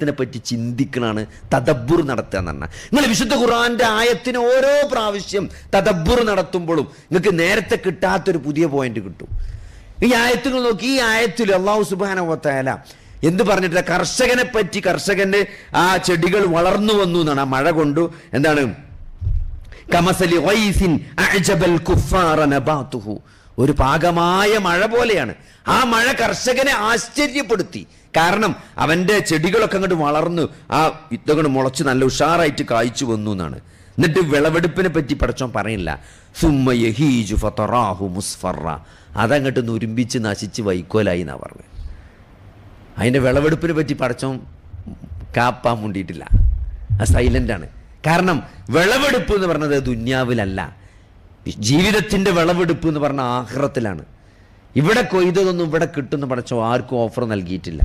ത്തിനെപ്പറ്റി ചിന്തിക്കണാണ് തദബ്ബുർ നടത്തുക എന്ന് പറഞ്ഞാൽ. നിങ്ങൾ വിശുദ്ധ ഖുർആന്റെ ആയത്തിന് ഓരോ പ്രാവശ്യം തദബ്ബുർ നടത്തുമ്പോഴും നിങ്ങൾക്ക് നേരത്തെ കിട്ടാത്തൊരു പുതിയ പോയിന്റ് കിട്ടും. ഈ ആയത്തുകൾ നോക്കി, ഈ ആയത്തിൽ അല്ലാഹു സുബ്ഹാനഹു വ തആല എന്ത് പറഞ്ഞിട്ടില്ല? കർഷകനെ പറ്റി, കർഷകന്റെ ആ ചെടികൾ വളർന്നു വന്നു എന്നാണ്. ആ മഴ കൊണ്ടു എന്താണ്, കമസലി ഗൈസിൻ അഅജബൽ കുഫാറ നബാതുഹു, ഒരു പാകമായ മഴ പോലെയാണ്. ആ മഴ കർഷകനെ ആശ്ചര്യപ്പെടുത്തി. കാരണം അവന്റെ ചെടികളൊക്കെ അങ്ങോട്ട് വളർന്നു, ആ വിത്തുകൾ മുളച്ച് നല്ല ഉഷാറായിട്ട് കായ്ച്ചു വന്നു എന്നാണ്. എന്നിട്ട് വിളവെടുപ്പിനെ പറ്റി പടച്ചോൻ പറയില്ല, സുമ്മ യഹീജു ഫതറാഹു മുസ്ഫറ, അതങ്ങോട്ട് നുരുമ്പിച്ച് നശിച്ച് വൈക്കോലായി എന്നാ പറഞ്ഞത്. അതിന്റെ വിളവെടുപ്പിനെ പറ്റി പടച്ചോൻ കാപ്പാൻ മുണ്ടിയിട്ടില്ല, അത് സൈലന്റാണ്. കാരണം വിളവെടുപ്പ് എന്ന് പറഞ്ഞത് ദുന്യാവിലല്ല, ജീവിതത്തിന്റെ വിളവെടുപ്പ് എന്ന് പറഞ്ഞ ആഖിറത്തിലാണ്. ഇവിടെ കൊയ്തതൊന്നും ഇവിടെ കിട്ടുന്ന പടച്ചോ ആർക്കും ഓഫർ നൽകിയിട്ടില്ല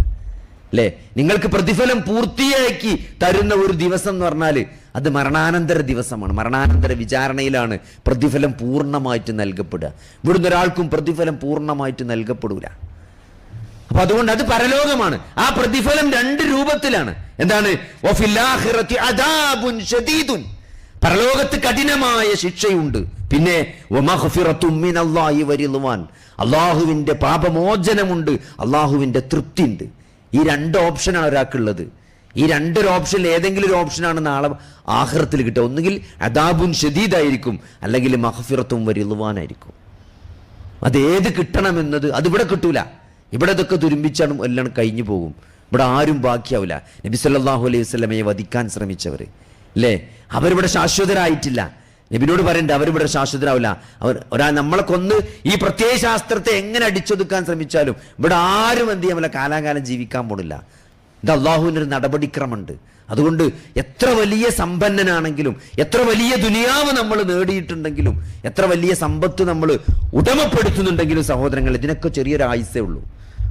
അല്ലേ? നിങ്ങൾക്ക് പ്രതിഫലം പൂർത്തിയാക്കി തരുന്ന ഒരു ദിവസം എന്ന് പറഞ്ഞാൽ അത് മരണാനന്തര ദിവസമാണ്. മരണാനന്തര വിചാരണയിലാണ് പ്രതിഫലം പൂർണ്ണമായിട്ട് നൽകപ്പെടുക. ഇവിടുന്ന് ഒരാൾക്കും പ്രതിഫലം പൂർണ്ണമായിട്ട് നൽകപ്പെടൂല. അപ്പൊ അതുകൊണ്ട് അത് പരലോകമാണ്. ആ പ്രതിഫലം രണ്ട് രൂപത്തിലാണ്. എന്താണ്? വഫിൽ ആഖിറതി അദാബുൻ ശദീദുൻ, പരലോകത്ത് കഠിനമായ ശിക്ഷയുണ്ട്. പിന്നെ വമഗ്ഫിറത്തും മിനല്ലാഹി വറിദ്വാൻ, അള്ളാഹുവിന്റെ പാപമോചനമുണ്ട്, അള്ളാഹുവിന്റെ തൃപ്തി ഉണ്ട്. ഈ രണ്ട് ഓപ്ഷനാണ് ഒരാൾക്കുള്ളത്. ഈ രണ്ടൊരു ഓപ്ഷനിൽ ഏതെങ്കിലും ഒരു ഓപ്ഷനാണ് നാളെ ആഖിറത്തിൽ കിട്ടുക. ഒന്നുകിൽ അദാബുൻ ശദീദായിരിക്കും, അല്ലെങ്കിൽ മഗ്ഫിറത്തും വറിദ്വാനായിരിക്കും. അതേത് കിട്ടണമെന്നത് അതിവിടെ കിട്ടൂല. ഇവിടെ ഇതൊക്കെ തുരുമ്പിച്ചാണ് എല്ലാം കഴിഞ്ഞു പോകും. ഇവിടെ ആരും ബാക്കിയാവില്ല. നബി സല്ലല്ലാഹു അലൈഹി വസല്ലമയെ വധിക്കാൻ ശ്രമിച്ചവർ അല്ലേ, അവരിവിടെ ശാശ്വതരായിട്ടില്ല. നബിനോട് പറയണ്ട, അവരിവിടെ ശാശ്വതരാവില്ല. ഒരാൾ നമ്മളെ കൊന്ന് ഈ പ്രത്യയശാസ്ത്രത്തെ എങ്ങനെ അടിച്ചൊതുക്കാൻ ശ്രമിച്ചാലും ഇവിടെ ആരും എന്ത് ചെയ്യാൻ പറ്റില്ല, കാലാകാലം ജീവിക്കാൻ പോണില്ല. ഇത് അള്ളാഹുവിൻ്റെ ഒരു നടപടിക്രമമുണ്ട്. അതുകൊണ്ട് എത്ര വലിയ സമ്പന്നനാണെങ്കിലും, എത്ര വലിയ ദുനിയാവ് നമ്മൾ നേടിയിട്ടുണ്ടെങ്കിലും, എത്ര വലിയ സമ്പത്ത് നമ്മൾ ഉടമപ്പെടുത്തുന്നുണ്ടെങ്കിലും സഹോദരങ്ങൾ, ഇതിനൊക്കെ ചെറിയൊരു ആയുസേ ഉള്ളൂ,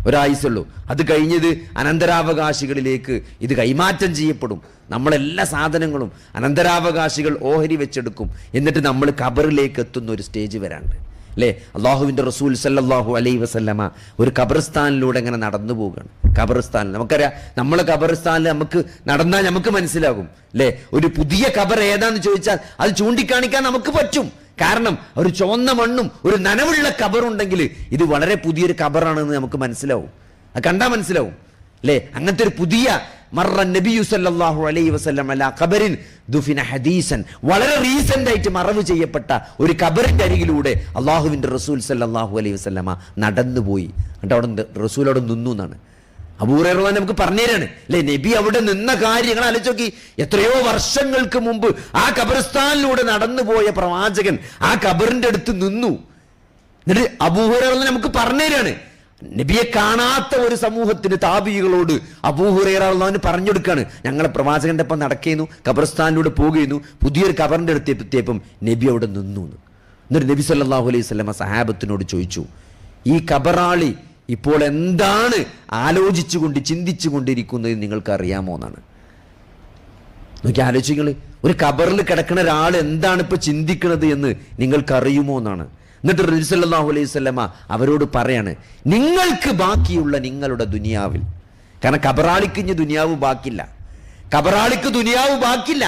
ഒരായുസുള്ളൂ. അത് കഴിഞ്ഞത് അനന്തരാവകാശികളിലേക്ക് ഇത് കൈമാറ്റം ചെയ്യപ്പെടും. നമ്മളെല്ലാ സാധനങ്ങളും അനന്തരാവകാശികൾ ഓഹരി വെച്ചെടുക്കും. എന്നിട്ട് നമ്മൾ ഖബറിലേക്ക് എത്തുന്ന ഒരു സ്റ്റേജ് വരാണ്ട് അല്ലേ? അള്ളാഹുവിൻ്റെ റസൂൽ സല്ലല്ലാഹു അലൈഹി വസല്ലമ ഒരു ഖബർസ്ഥാനിലൂടെ ഇങ്ങനെ നടന്നു പോവുകയാണ്. ഖബർസ്ഥാനിൽ നമുക്കറിയാം, നമ്മളെ ഖബർസ്ഥാനിൽ നമുക്ക് നടന്നാൽ നമുക്ക് മനസ്സിലാകും അല്ലേ? ഒരു പുതിയ ഖബർ ഏതാന്ന് ചോദിച്ചാൽ അത് ചൂണ്ടിക്കാണിക്കാൻ നമുക്ക് പറ്റും. കാരണം ഒരു ചുവന്ന മണ്ണും ഒരു നനവുള്ള ഖബറുണ്ടെങ്കിൽ ഇത് വളരെ പുതിയൊരു ഖബറാണെന്ന് നമുക്ക് മനസ്സിലാവും. അത് കണ്ടാൽ മനസ്സിലാവും അല്ലേ? അങ്ങനത്തെ ഒരു പുതിയ മർറ നബിയു സല്ലല്ലാഹു അലൈഹി വസല്ലം അലാ ഖബറിൻ ദുഫിന ഹദീസൻ, വളരെ റീസെന്റ് ആയിട്ട് മറവ് ചെയ്യപ്പെട്ട ഒരു ഖബറിന്റെ അരികിലൂടെ അള്ളാഹുവിന്റെ റസൂൽ സല്ലല്ലാഹു അലൈഹി വസല്ലമ നടന്നുപോയി. എന്നിട്ട് അവിടെ റസൂൽ അവിടെ നിന്നു എന്നാണ് അബൂ ഹുറൈറ നമുക്ക് പറഞ്ഞുതരാണ് അല്ലെ. നബി അവിടെ നിന്ന കാര്യങ്ങൾ ആലോചിച്ച്, എത്രയോ വർഷങ്ങൾക്ക് മുമ്പ് ആ ഖബർസ്ഥാനിലൂടെ നടന്നുപോയ പ്രവാചകൻ ആ ഖബറിന്റെ അടുത്ത് നിന്നു. എന്നിട്ട് അബൂ ഹുറൈറ നമുക്ക് പറഞ്ഞുതരാണ്, നബിയെ കാണാത്ത ഒരു സമൂഹത്തിന് താബികളോട് അബൂ ഹുറൈറ പറഞ്ഞു കൊടുക്കാണ്, ഞങ്ങളെ പ്രവാചകന്റെ ഒപ്പം നടക്കുന്നു, ഖബർസ്ഥാനിലൂടെ പോകുന്നു, പുതിയൊരു ഖബറിന്റെ അടുത്ത് എത്തിയപ്പം നബി അവിടെ നിന്നു. എന്നിട്ട് നബി സല്ലല്ലാഹു അലൈഹി വസല്ലമ സഹാബത്തിനോട് ചോദിച്ചു, ഈ ഖബറാളി ഇപ്പോൾ എന്താണ് ആലോചിച്ചുകൊണ്ട് ചിന്തിച്ചു കൊണ്ടിരിക്കുന്നത് നിങ്ങൾക്ക് അറിയാമോ എന്നാണ്. നോക്കി ആലോചിങ്ങൾ, ഒരു ഖബറിൽ കിടക്കുന്ന ഒരാൾ എന്താണ് ഇപ്പൊ ചിന്തിക്കുന്നത് എന്ന് നിങ്ങൾക്ക് അറിയുമോ എന്നാണ്. എന്നിട്ട് റസൂൽ സല്ലല്ലാഹു അലൈഹി വസല്ലമ അവരോട് പറയാണ്, നിങ്ങൾക്ക് ബാക്കിയുള്ള നിങ്ങളുടെ ദുനിയാവിൽ, കാരണം ഖബറാളിക്ക് ഇനി ദുനിയാവ് ബാക്കില്ല, ഖബറാളിക്ക് ദുനിയാവ് ബാക്കില്ല,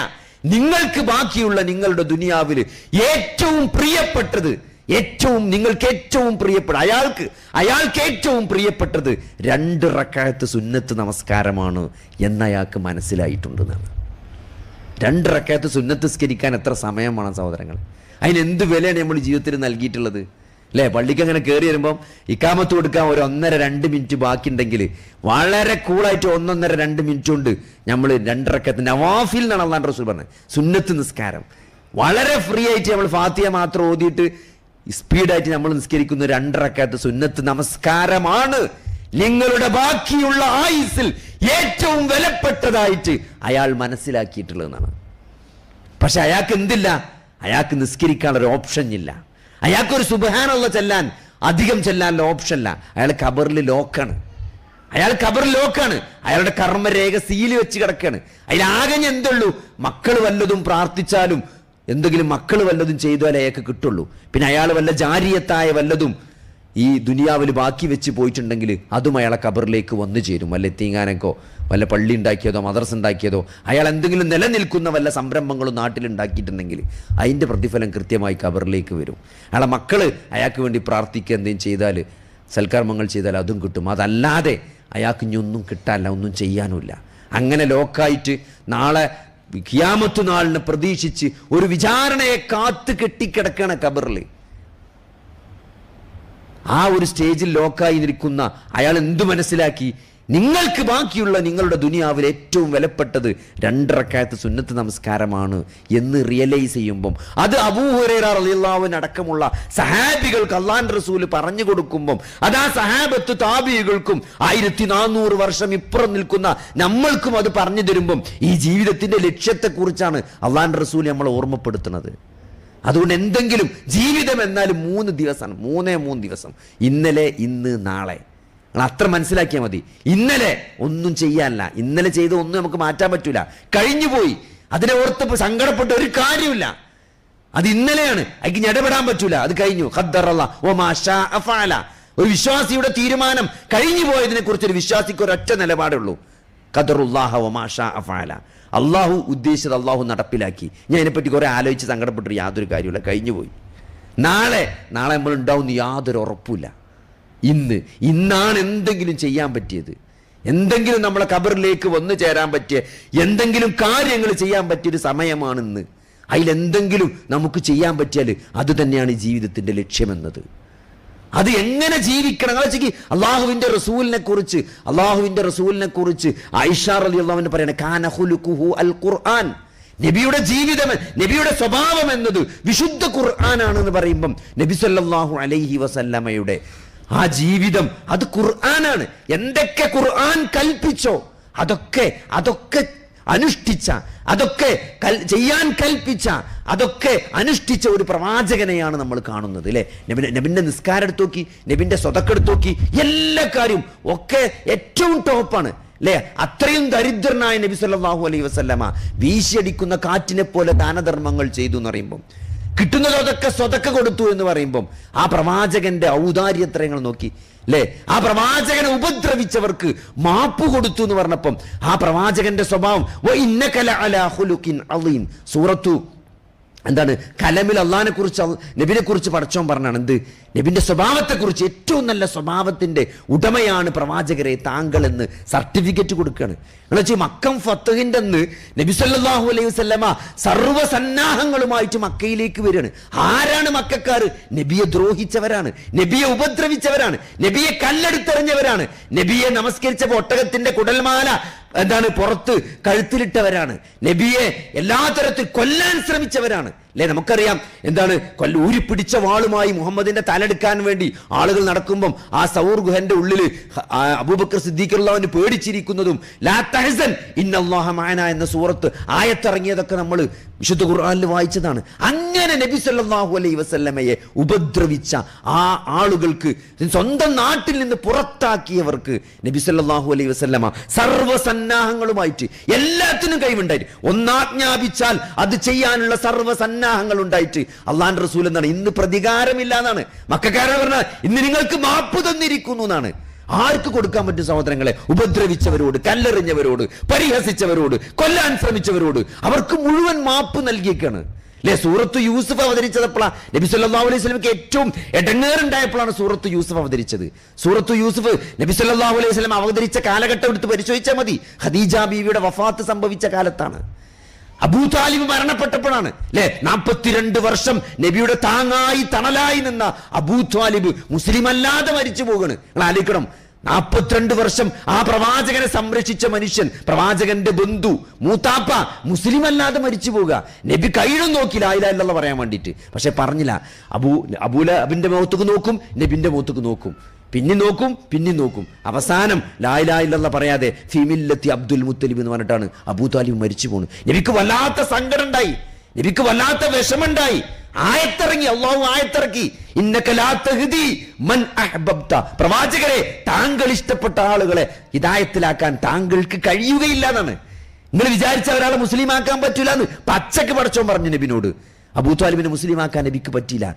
നിങ്ങൾക്ക് ബാക്കിയുള്ള നിങ്ങളുടെ ദുനിയാവിൽ ഏറ്റവും പ്രിയപ്പെട്ടത്, നിങ്ങൾക്ക് ഏറ്റവും പ്രിയപ്പെട്ട അയാൾക്ക് ഏറ്റവും പ്രിയപ്പെട്ടത് 2 റക്അത്ത് സുന്നത്ത് നമസ്കാരമാണ് എന്ന് അയാൾക്ക് മനസ്സിലായിട്ടുണ്ടെന്നാണ്. 2 റക്അത്ത് സുന്നത്ത് നിസ്കരിക്കാൻ എത്ര സമയമാണ് സഹോദരങ്ങൾ? അതിന് എന്ത് വിലയാണ് നമ്മൾ ജീവിതത്തിൽ നൽകിയിട്ടുള്ളത് അല്ലേ? പള്ളിക്ക് അങ്ങനെ കയറി വരുമ്പം ഇക്കാമത്ത് കൊടുക്കാൻ ഒരു 1.5-2 മിനിറ്റ് ബാക്കിയുണ്ടെങ്കിൽ വളരെ കൂളായിട്ട് 1-1.5-2 മിനിറ്റ് കൊണ്ട് നമ്മൾ 2 റക്അത്ത് നവാഫിൽ എന്നാണ് അല്ലാഹു റസൂൽ പറഞ്ഞത്, സുന്നത്ത് നിസ്കാരം വളരെ ഫ്രീ ആയിട്ട് നമ്മൾ ഫാത്തിഹ മാത്രം ഓതിയിട്ട് സ്പീഡായിട്ട് നമ്മൾ നിസ്കരിക്കുന്ന 2 റക്അത്ത് സുന്നത്ത് നമസ്കാരമാണ് നിങ്ങളുടെ ബാക്കിയുള്ള ആയുസ്സിൽ ഏറ്റവും വിലപ്പെട്ടതായിട്ട് അയാൾ മനസ്സിലാക്കിയിട്ടുള്ളതെന്നാണ്. പക്ഷെ അയാൾക്ക് എന്തില്ല? അയാൾക്ക് നിസ്കരിക്കാനുള്ള ഓപ്ഷൻ ഇല്ല. അയാൾക്കൊരു സുബ്ഹാനല്ലാഹ് ചെല്ലാൻ, അധികം ചെല്ലാനുള്ള ഓപ്ഷൻ ഇല്ല. അയാൾ ഖബറിൽ ലോക്കാണ്. അയാളുടെ കർമ്മരേഖ സീല് വെച്ച് കിടക്കാണ്. അതിലാകെ എന്തുള്ളൂ? മക്കൾ വല്ലതും പ്രാർത്ഥിച്ചാലും, എന്തെങ്കിലും മക്കൾ വല്ലതും ചെയ്താലേ അയാൾക്ക് കിട്ടുള്ളൂ. പിന്നെ അയാൾ വല്ല ജാരിയത്തായ വല്ലതും ഈ ദുനിയാവിൽ ബാക്കി വെച്ച് പോയിട്ടുണ്ടെങ്കിൽ അതും അയാളെ ഖബറിലേക്ക് വന്നു ചേരും. വല്ല എത്തീങ്ങാനൊക്കെ വല്ല പള്ളി ഉണ്ടാക്കിയതോ മദ്രസ ഉണ്ടാക്കിയതോ അയാൾ എന്തെങ്കിലും നിലനിൽക്കുന്ന വല്ല സംരംഭങ്ങളും നാട്ടിലുണ്ടാക്കിയിട്ടുണ്ടെങ്കിൽ അതിൻ്റെ പ്രതിഫലം കൃത്യമായി ഖബറിലേക്ക് വരും. അയാളെ മക്കൾ അയാൾക്ക് വേണ്ടി പ്രാർത്ഥിക്കുക എന്തെങ്കിലും ചെയ്താൽ, സൽക്കർമ്മങ്ങൾ ചെയ്താൽ അതും കിട്ടും. അതല്ലാതെ അയാൾക്ക് ഇനി ഒന്നും കിട്ടാനില്ല, ഒന്നും ചെയ്യാനുമില്ല. അങ്ങനെ ലോക്കായിട്ട് നാളെ ഖിയാമത്ത് നാളിനെ പ്രതീക്ഷിച്ച് ഒരു വിചാരണയെ കാത്ത് കെട്ടിക്കിടക്കുകയാണ് ഖബറിൽ. ആ ഒരു സ്റ്റേജിൽ ലോക്കായി നിൽക്കുന്ന അയാൾ എന്തു മനസ്സിലാക്കി? നിങ്ങൾക്ക് ബാക്കിയുള്ള നിങ്ങളുടെ ദുനിയാവിൽ ഏറ്റവും വിലപ്പെട്ടത് 2 റക്അത്ത് സുന്നത്ത് നമസ്കാരമാണ് എന്ന് റിയലൈസ് ചെയ്യുമ്പം, അത് അബൂ ഹുറൈറ റളിയല്ലാഹു അൻഹു അടക്കമുള്ള സഹാബികൾക്ക് അല്ലാഹുവിന്റെ റസൂൽ പറഞ്ഞു കൊടുക്കുമ്പം, അത് ആ സഹാബത്ത് താബിഈകൾക്കും 1400 വർഷം ഇപ്പുറം നിൽക്കുന്ന നമ്മൾക്കും അത് പറഞ്ഞു തരുമ്പം ഈ ജീവിതത്തിന്റെ ലക്ഷ്യത്തെക്കുറിച്ചാണ് അല്ലാഹുവിന്റെ റസൂൽ നമ്മളെ ഓർമ്മപ്പെടുത്തുന്നത്. അതുകൊണ്ട് എന്തെങ്കിലും ജീവിതം എന്നാലും 3 ദിവസമാണ്, 3 ദിവസം, ഇന്നലെ, ഇന്ന്, നാളെ. അത്ര മനസ്സിലാക്കിയാൽ മതി. ഇന്നലെ ഒന്നും ചെയ്യാനില്ല, ഇന്നലെ ചെയ്ത ഒന്നും നമുക്ക് മാറ്റാൻ പറ്റൂല, കഴിഞ്ഞുപോയി. അതിനെ ഓർത്ത് സങ്കടപ്പെട്ട ഒരു കാര്യമില്ല. അത് ഇന്നലെയാണ്, അതിന് ഇടപെടാൻ പറ്റൂല, അത് കഴിഞ്ഞു. ഖദ്ദറല്ലാഹു വമാ ശാഅ ഫഅല. ഒരു വിശ്വാസിയുടെ തീരുമാനം കഴിഞ്ഞു പോയതിനെ കുറിച്ച് ഒരു വിശ്വാസിക്ക് ഒരൊറ്റ നിലപാടേ ഉള്ളൂ, ഖദ്ദറുല്ലാഹ വമാ ശാഅ ഫഅല. അള്ളാഹു ഉദ്ദേശിച്ചത് അള്ളാഹു നടപ്പിലാക്കി. ഞാൻ അതിനെപ്പറ്റി കുറെ ആലോചിച്ച് സങ്കടപ്പെട്ടിട്ട് യാതൊരു കാര്യമില്ല, കഴിഞ്ഞുപോയി. നാളെ നമ്മൾ ഉണ്ടാവും യാതൊരു ഉറപ്പില്ല. ഇന്നാണ് എന്തെങ്കിലും ചെയ്യാൻ പറ്റിയത്, എന്തെങ്കിലും നമ്മളെ ഖബറിലേക്ക് വന്നു ചേരാൻ പറ്റിയ എന്തെങ്കിലും കാര്യങ്ങൾ ചെയ്യാൻ പറ്റിയൊരു സമയമാണിന്ന്. അതിലെന്തെങ്കിലും നമുക്ക് ചെയ്യാൻ പറ്റിയാൽ അത് തന്നെയാണ് ജീവിതത്തിന്റെ ലക്ഷ്യമെന്നത്. അത് എങ്ങനെ ജീവിക്കണം അള്ളാഹുവിന്റെ റസൂലിനെ കുറിച്ച് ആയിഷ റളിയല്ലാഹു അൻഹ പറയണ കാന ഖുലുഖുഹു അൽ ഖുർആൻ. നബിയുടെ ജീവിതം, നബിയുടെ സ്വഭാവം എന്നത് വിശുദ്ധ ഖുർആനാണെന്ന് പറയുമ്പം നബി സല്ലല്ലാഹു അലൈഹി വസല്ലമയുടെ ആ ജീവിതം അത് ഖുർആനാണ്. എന്തൊക്കെ ഖുർആൻ കൽപ്പിച്ചോ അതൊക്കെ അനുഷ്ഠിച്ച, അതൊക്കെ ചെയ്യാൻ കൽപ്പിച്ച, അതൊക്കെ അനുഷ്ഠിച്ച ഒരു പ്രവാചകനെയാണ് നമ്മൾ കാണുന്നത്, അല്ലെ? നബിന്റെ നിസ്കാരം എടുത്തു നോക്കി, നബിന്റെ സ്വതക്ക എടുത്തു നോക്കി, എല്ലാ കാര്യവും ഒക്കെ ഏറ്റവും ടോപ്പാണ്, അല്ലെ? അത്രയും ദരിദ്രനായ നബി സല്ലല്ലാഹു അലൈഹി വസല്ലമ വീശിയടിക്കുന്ന കാറ്റിനെ പോലെ ദാനധർമ്മങ്ങൾ ചെയ്തു എന്ന് പറയുമ്പം, കിട്ടുന്നതൊക്കെ സ്വതക്ക കൊടുത്തു എന്ന് പറയുമ്പം ആ പ്രവാചകന്റെ ഔദാര്യത്രയങ്ങൾ നോക്കി, അല്ലെ? ആ പ്രവാചകനെ ഉപദ്രവിച്ചവർക്ക് മാപ്പ് കൊടുത്തു എന്ന് പറഞ്ഞപ്പം ആ പ്രവാചകന്റെ സ്വഭാവം സൂറത്തു എന്താണ് കലമിൽ അള്ളാഹിനെ കുറിച്ച് നബിനെ കുറിച്ച് പടച്ചോൻ പറഞ്ഞാണ്. എന്ത്? നബിന്റെ സ്വഭാവത്തെക്കുറിച്ച് ഏറ്റവും നല്ല സ്വഭാവത്തിന്റെ ഉടമയാണ് പ്രവാചകരെ താങ്കൾ എന്ന് സർട്ടിഫിക്കറ്റ് കൊടുക്കുകയാണ്. മക്കം ഫത്തഹിന്റെ അന്ന് നബി സല്ലല്ലാഹു അലൈഹി വസല്ലമ സർവ്വസന്നാഹങ്ങളുമായിട്ട് മക്കയിലേക്ക് വരികയാണ്. ആരാണ് മക്കക്കാര്? നബിയെ ദ്രോഹിച്ചവരാണ്, നബിയെ ഉപദ്രവിച്ചവരാണ്, നബിയെ കല്ലെടുത്തെറിഞ്ഞവരാണ്, നബിയെ നമസ്കരിച്ച ഒട്ടകത്തിന്റെ കുടൽമാല പുറത്ത് കഴുത്തിലിട്ടവരാണ്, നബിയെ എല്ലാ തരത്തിൽ കൊല്ലാൻ ശ്രമിച്ചവരാണ്, അല്ലെ? നമുക്കറിയാം ഊരിപ്പിടിച്ച വാളുമായി മുഹമ്മദിന്റെ തലെടുക്കാൻ വേണ്ടി ആളുകൾ നടക്കുമ്പം ആ സൗർ ഗുഹന്റെ ഉള്ളില് അബൂബക്കർ സിദ്ദീഖ് റളിയല്ലാഹു പേടിച്ചിരിക്കുന്നതും ലാ തഹ്സൻ ഇന്നല്ലാഹ മഅനാ എന്ന സൂറത്ത് ആയത്തിറങ്ങിയതൊക്കെ നമ്മൾ വിശുദ്ധ ഖുർആനിൽ വായിച്ചതാണ്. അങ്ങനെ നബി സല്ലല്ലാഹു അലൈഹി വസല്ലമയെ ഉപദ്രവിച്ച ആ ആളുകൾക്ക്, സ്വന്തം നാട്ടിൽ നിന്ന് പുറത്താക്കിയവർക്ക് നബി സല്ലല്ലാഹു അലൈഹി വസല്ലമ സർവ്വസന്നാഹങ്ങളുമായിട്ട് എല്ലാത്തിനും കഴിവുണ്ടായിട്ട്, ഒന്നാജ്ഞാപിച്ചാൽ അത് ചെയ്യാനുള്ള സർവ്വസന്നാഹങ്ങൾ ഉണ്ടായിട്ട് അള്ളാഹുവിന്റെ റസൂൽ എന്താണ്? ഇന്ന് പ്രതികാരമില്ല എന്നാണ് മക്കക്കാരോട് പറഞ്ഞാൽ, ഇന്ന് നിങ്ങൾക്ക് മാപ്പ് തന്നിരിക്കുന്നു എന്നാണ്. ആർക്ക് കൊടുക്കാൻ പറ്റും സഹോദരങ്ങളെ? ഉപദ്രവിച്ചവരോട്, കല്ലെറിഞ്ഞവരോട്, പരിഹസിച്ചവരോട്, കൊല്ലാൻ ശ്രമിച്ചവരോട് അവർക്ക് മുഴുവൻ മാപ്പ് നൽകിയേക്കാണ്, അല്ലെ? സൂറത്ത് യൂസുഫ് അവതരിച്ചപ്പോഴാണ് നബി സല്ലല്ലാഹു അലൈഹി വസല്ലമക്ക് ഏറ്റവും ഇടങ്ങേറുണ്ടായപ്പോഴാണ് സൂറത്ത് യൂസുഫ് അവതരിച്ചത്. സൂറത്ത് യൂസുഫ് നബി സല്ലല്ലാഹു അലൈഹി വസല്ലം അവതരിച്ച കാലഘട്ടം എടുത്ത് പരിശോധിച്ചാൽ മതി. ഖദീജ ബീവിയുടെ വഫാത്ത് സംഭവിച്ച കാലത്താണ്. അബൂ താലിബ് മരണപ്പെട്ടപ്പോഴാണ്, അല്ലെ? 42 വർഷം നബിയുടെ താങ്ങായി തണലായി നിന്ന അബൂ താലിബ് മുസ്ലിം അല്ലാതെ മരിച്ചു പോകണ്. നിങ്ങൾ ആലോചിക്കണം, 42 വർഷം ആ പ്രവാചകനെ സംരക്ഷിച്ച മനുഷ്യൻ, പ്രവാചകന്റെ ബന്ധു, മൂത്താപ്പ മുസ്ലിം അല്ലാതെ മരിച്ചു പോവുക. നബി കൈഴും നോക്കില്ല ലാ ഇലാഹ ഇല്ലല്ലാഹ് പറയാൻ വേണ്ടിയിട്ട്, പക്ഷെ പറഞ്ഞില്ല. അബൂലഹബിന്റെ മുഖത്തേക്ക് നോക്കും, നബിന്റെ മുഖത്തേക്ക് നോക്കും, പിന്നെയും നോക്കും. അവസാനം ലാ ഇലാഹ ഇല്ലല്ലാഹ് പറയാതെ ഫീ മില്ലത്തി അബ്ദുൽ മുത്തലിബ് എന്ന് പറഞ്ഞിട്ടാണ് അബൂ താലിബ് മരിച്ചു പോണു. നബിക്ക് വല്ലാത്ത സങ്കടം ഉണ്ടായി, നബിക്ക് വല്ലാത്ത വിഷമുണ്ടായി. ആയത്തിറങ്ങി, അള്ളാഹു ആയത്തിറക്കി, ഇന്നക ലാ തഹ്ദി മൻ അഹ്ബബ്ത. പ്രവാചകരെ, താങ്കൾ ഇഷ്ടപ്പെട്ട ആളുകളെ ഹിദായത്തിലാക്കാൻ താങ്കൾക്ക് കഴിയുകയില്ല എന്നാണ്. നിങ്ങൾ വിചാരിച്ച ഒരാളെ മുസ്ലിമാക്കാൻ പറ്റൂല എന്ന് പച്ചക്ക് പടച്ചോൻ പറഞ്ഞു നബിനോട്. അബൂ താലിബിനെ മുസ്ലിമാക്കാൻ നബിക്ക് പറ്റിയില്ല.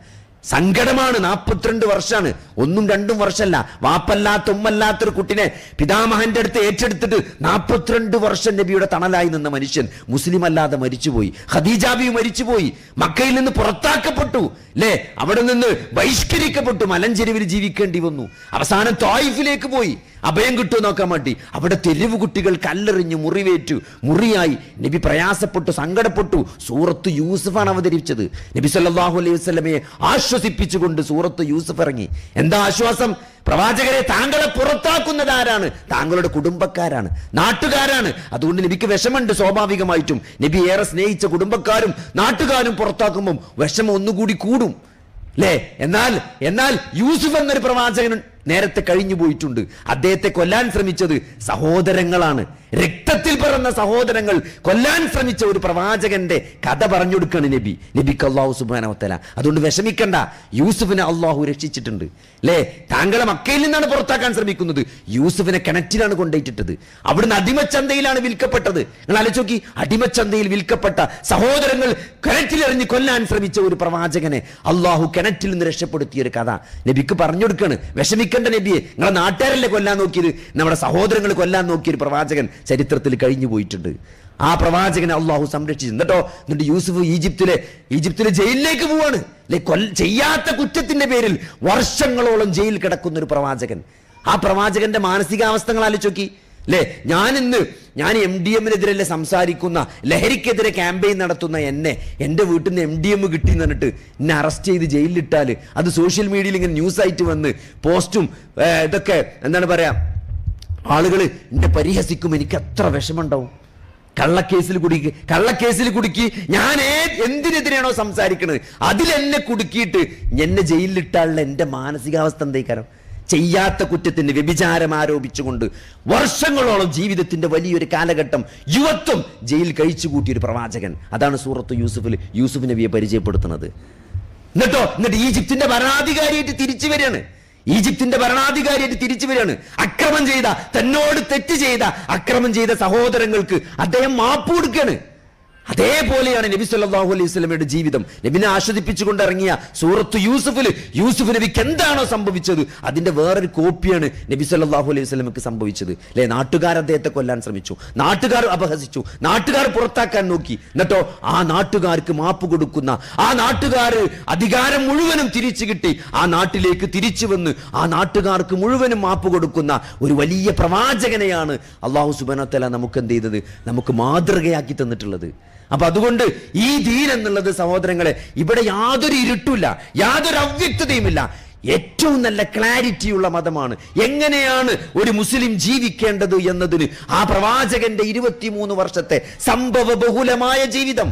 സങ്കടമാണ്. 42 വർഷമാണ്, 1-2 വർഷമല്ല. വാപ്പല്ലാത്ത ഉമ്മല്ലാത്തൊരു കുട്ടിനെ പിതാമഹന്റെ അടുത്ത് ഏറ്റെടുത്തിട്ട് 42 വർഷം നബിയുടെ തണലായി നിന്ന മനുഷ്യൻ മുസ്ലിം അല്ലാതെ മരിച്ചുപോയി. ഖദീജാബി മരിച്ചുപോയി, മക്കയിൽ നിന്ന് പുറത്താക്കപ്പെട്ടു, അല്ലേ? അവിടെ നിന്ന് ബഹിഷ്കരിക്കപ്പെട്ടു, മലഞ്ചെരുവിൽ ജീവിക്കേണ്ടി വന്നു. അവസാനം ത്വായിഫിലേക്ക് പോയി അഭയം കിട്ടുമോ നോക്കാൻ വേണ്ടി. അവിടെ തെരുവ് കുട്ടികൾ കല്ലെറിഞ്ഞു മുറിയായി. നബി പ്രയാസപ്പെട്ടു, സങ്കടപ്പെട്ടു. സൂറത്ത് യൂസുഫാണ് അവതരിപ്പിച്ചത്. നബി സല്ലല്ലാഹു അലൈഹി വസല്ലമയെ ആശ്വസിപ്പിച്ചുകൊണ്ട് സൂറത്ത് യൂസുഫ് ഇറങ്ങി. എന്താ ആശ്വാസം? പ്രവാചകരെ, താങ്കളെ പുറത്താക്കുന്നത് ആരാണ്? താങ്കളുടെ കുടുംബക്കാരാണ്, നാട്ടുകാരാണ്. അതുകൊണ്ട് നബിക്ക് വിഷമുണ്ട് സ്വാഭാവികമായിട്ടും. നബി ഏറെ സ്നേഹിച്ച കുടുംബക്കാരും നാട്ടുകാരും പുറത്താക്കുമ്പോൾ വിഷമം ഒന്നുകൂടി കൂടും, അല്ലേ? എന്നാൽ യൂസുഫ് എന്നൊരു പ്രവാചകൻ നേരത്തെ കഴിഞ്ഞു പോയിട്ടുണ്ട്. അദ്ദേഹത്തെ കൊല്ലാൻ ശ്രമിച്ചത് സഹോദരങ്ങളാണ്. രക്തത്തിൽ പിറന്ന സഹോദരങ്ങൾ കൊല്ലാൻ ശ്രമിച്ച ഒരു പ്രവാചകന്റെ കഥ പറഞ്ഞു കൊടുക്കാണ് നബിക്ക് അല്ലാഹു സുബ്ഹാനഹു വ തആല. അതുകൊണ്ട് വിഷമിക്കണ്ട, യൂസുഫിനെ അല്ലാഹു രക്ഷിച്ചിട്ടുണ്ട്, അല്ലേ? താങ്കളെ മക്കയിൽ നിന്നാണ് പുറത്താക്കാൻ ശ്രമിക്കുന്നത്, യൂസുഫിനെ കിണറ്റിലാണ് കൊണ്ടുപോയിട്ടിട്ടത്. അവിടുന്ന് അടിമച്ചന്തയിലാണ് വിൽക്കപ്പെട്ടത്. നിങ്ങൾ ആലോചിച്ച് നോക്കി, അടിമച്ചന്തയിൽ വിൽക്കപ്പെട്ട സഹോദരങ്ങൾ കിണറ്റിലെറിഞ്ഞ് കൊല്ലാൻ ശ്രമിച്ച ഒരു പ്രവാചകനെ അല്ലാഹു കിണറ്റിൽ നിന്ന് രക്ഷപ്പെടുത്തിയ ഒരു കഥ നബിക്ക് പറഞ്ഞു കൊടുക്കാണ്. വിഷമിക്കണ്ട നബിയെ, നിങ്ങളെ നാട്ടുകാരല്ലേ കൊല്ലാൻ നോക്കിയത്, നമ്മുടെ സഹോദരങ്ങൾ കൊല്ലാൻ നോക്കിയ ഒരു പ്രവാചകൻ ചരിത്രത്തിൽ കഴിഞ്ഞു പോയിട്ടുണ്ട്. ആ പ്രവാചകനെ അള്ളാഹു സംരക്ഷിച്ചു. എന്നിട്ട് യൂസുഫ് ഈജിപ്തിലെ ജയിലിലേക്ക് പോവാണ്, അല്ലെ? ചെയ്യാത്ത കുറ്റത്തിന്റെ പേരിൽ വർഷങ്ങളോളം ജയിലിൽ കിടക്കുന്ന ഒരു പ്രവാചകൻ. ആ പ്രവാചകന്റെ മാനസികാവസ്ഥകൾ ആലോചിച്ച് നോക്കി, അല്ലേ? ഞാൻ MDM-നെതിരല്ലേ സംസാരിക്കുന്ന, ലഹരിക്കെതിരെ ക്യാമ്പയിൻ നടത്തുന്ന എൻ്റെ വീട്ടിൽ നിന്ന് MDM കിട്ടി എന്ന് പറഞ്ഞിട്ട് എന്നെ അറസ്റ്റ് ചെയ്ത് ജയിലിലിട്ടാൽ അത് സോഷ്യൽ മീഡിയയിൽ ഇങ്ങനെ ന്യൂസ് ആയിട്ട് വന്ന് പോസ്റ്റും ഇതൊക്കെ എന്താണ് പറയാ, ആളുകൾ എന്നെ പരിഹസിക്കും. എനിക്ക് എത്ര വിഷമമുണ്ടാവും. കള്ളക്കേസിൽ കുടുക്കി ഞാൻ എന്തിനെതിരെയാണോ സംസാരിക്കുന്നത് അതിലെന്നെ കുടുക്കിയിട്ട് എന്നെ ജയിലിലിട്ടാലുള്ള എൻ്റെ മാനസികാവസ്ഥ എന്തേക്കാരം? ചെയ്യാത്ത കുറ്റത്തിന് വ്യഭിചാരം ആരോപിച്ചുകൊണ്ട് വർഷങ്ങളോളം ജീവിതത്തിന്റെ വലിയൊരു കാലഘട്ടം യുവത്വം ജയിൽ കഴിച്ചു കൂട്ടിയൊരു പ്രവാചകൻ. അതാണ് സൂറത്ത് യൂസുഫ് നബിയെ പരിചയപ്പെടുത്തുന്നത്. എന്നിട്ട് ഈജിപ്തിന്റെ ഭരണാധികാരിയായിട്ട് തിരിച്ചു വരികയാണ്. തന്നോട് തെറ്റ് ചെയ്ത അക്രമം ചെയ്ത സഹോദരങ്ങൾക്ക് അദ്ദേഹം മാപ്പ് കൊടുക്കുകയാണ്. അതേപോലെയാണ് നബി സല്ലല്ലാഹു അലൈഹി വസല്ലമയുടെ ജീവിതം. നബിനെ ആശ്വസിപ്പിച്ചുകൊണ്ട് ഇറങ്ങിയ സൂറത്ത് യൂസുഫ് നബിക്ക് എന്താണോ സംഭവിച്ചത് അതിന്റെ വേറൊരു കോപ്പിയാണ് നബി സല്ലല്ലാഹു അലൈഹി വസല്ലമക്ക് സംഭവിച്ചത്, അല്ലെ? നാട്ടുകാർ അദ്ദേഹത്തെ കൊല്ലാൻ ശ്രമിച്ചു, നാട്ടുകാർ അപഹസിച്ചു, നാട്ടുകാർ പുറത്താക്കാൻ നോക്കി. എന്നിട്ടോ ആ നാട്ടുകാർക്ക് മാപ്പ് കൊടുക്കുന്ന, ആ നാട്ടുകാർ അധികാരം മുഴുവനും തിരിച്ചു കിട്ടി, ആ നാട്ടിലേക്ക് തിരിച്ചു വന്ന് ആ നാട്ടുകാർക്ക് മുഴുവനും മാപ്പ് കൊടുക്കുന്ന ഒരു വലിയ പ്രവാചകനെയാണ് അല്ലാഹു സുബ്ഹാനഹു വ തആല നമുക്ക് എന്ത് ചെയ്തത്, നമുക്ക് മാതൃകയാക്കി തന്നിട്ടുള്ളത്. അപ്പൊ അതുകൊണ്ട് ഈ ദീൻ എന്നുള്ളത് സഹോദരങ്ങളെ, ഇവിടെ യാതൊരു ഇരുട്ടില്ല, യാതൊരു അവ്യക്തതയുമില്ല. ഏറ്റവും നല്ല ക്ലാരിറ്റിയുള്ള മതമാണ്. എങ്ങനെയാണ് ഒരു മുസ്ലിം ജീവിക്കേണ്ടത് എന്നതിന് ആ പ്രവാചകന്റെ 23 വർഷത്തെ സംഭവ ബഹുലമായ ജീവിതം,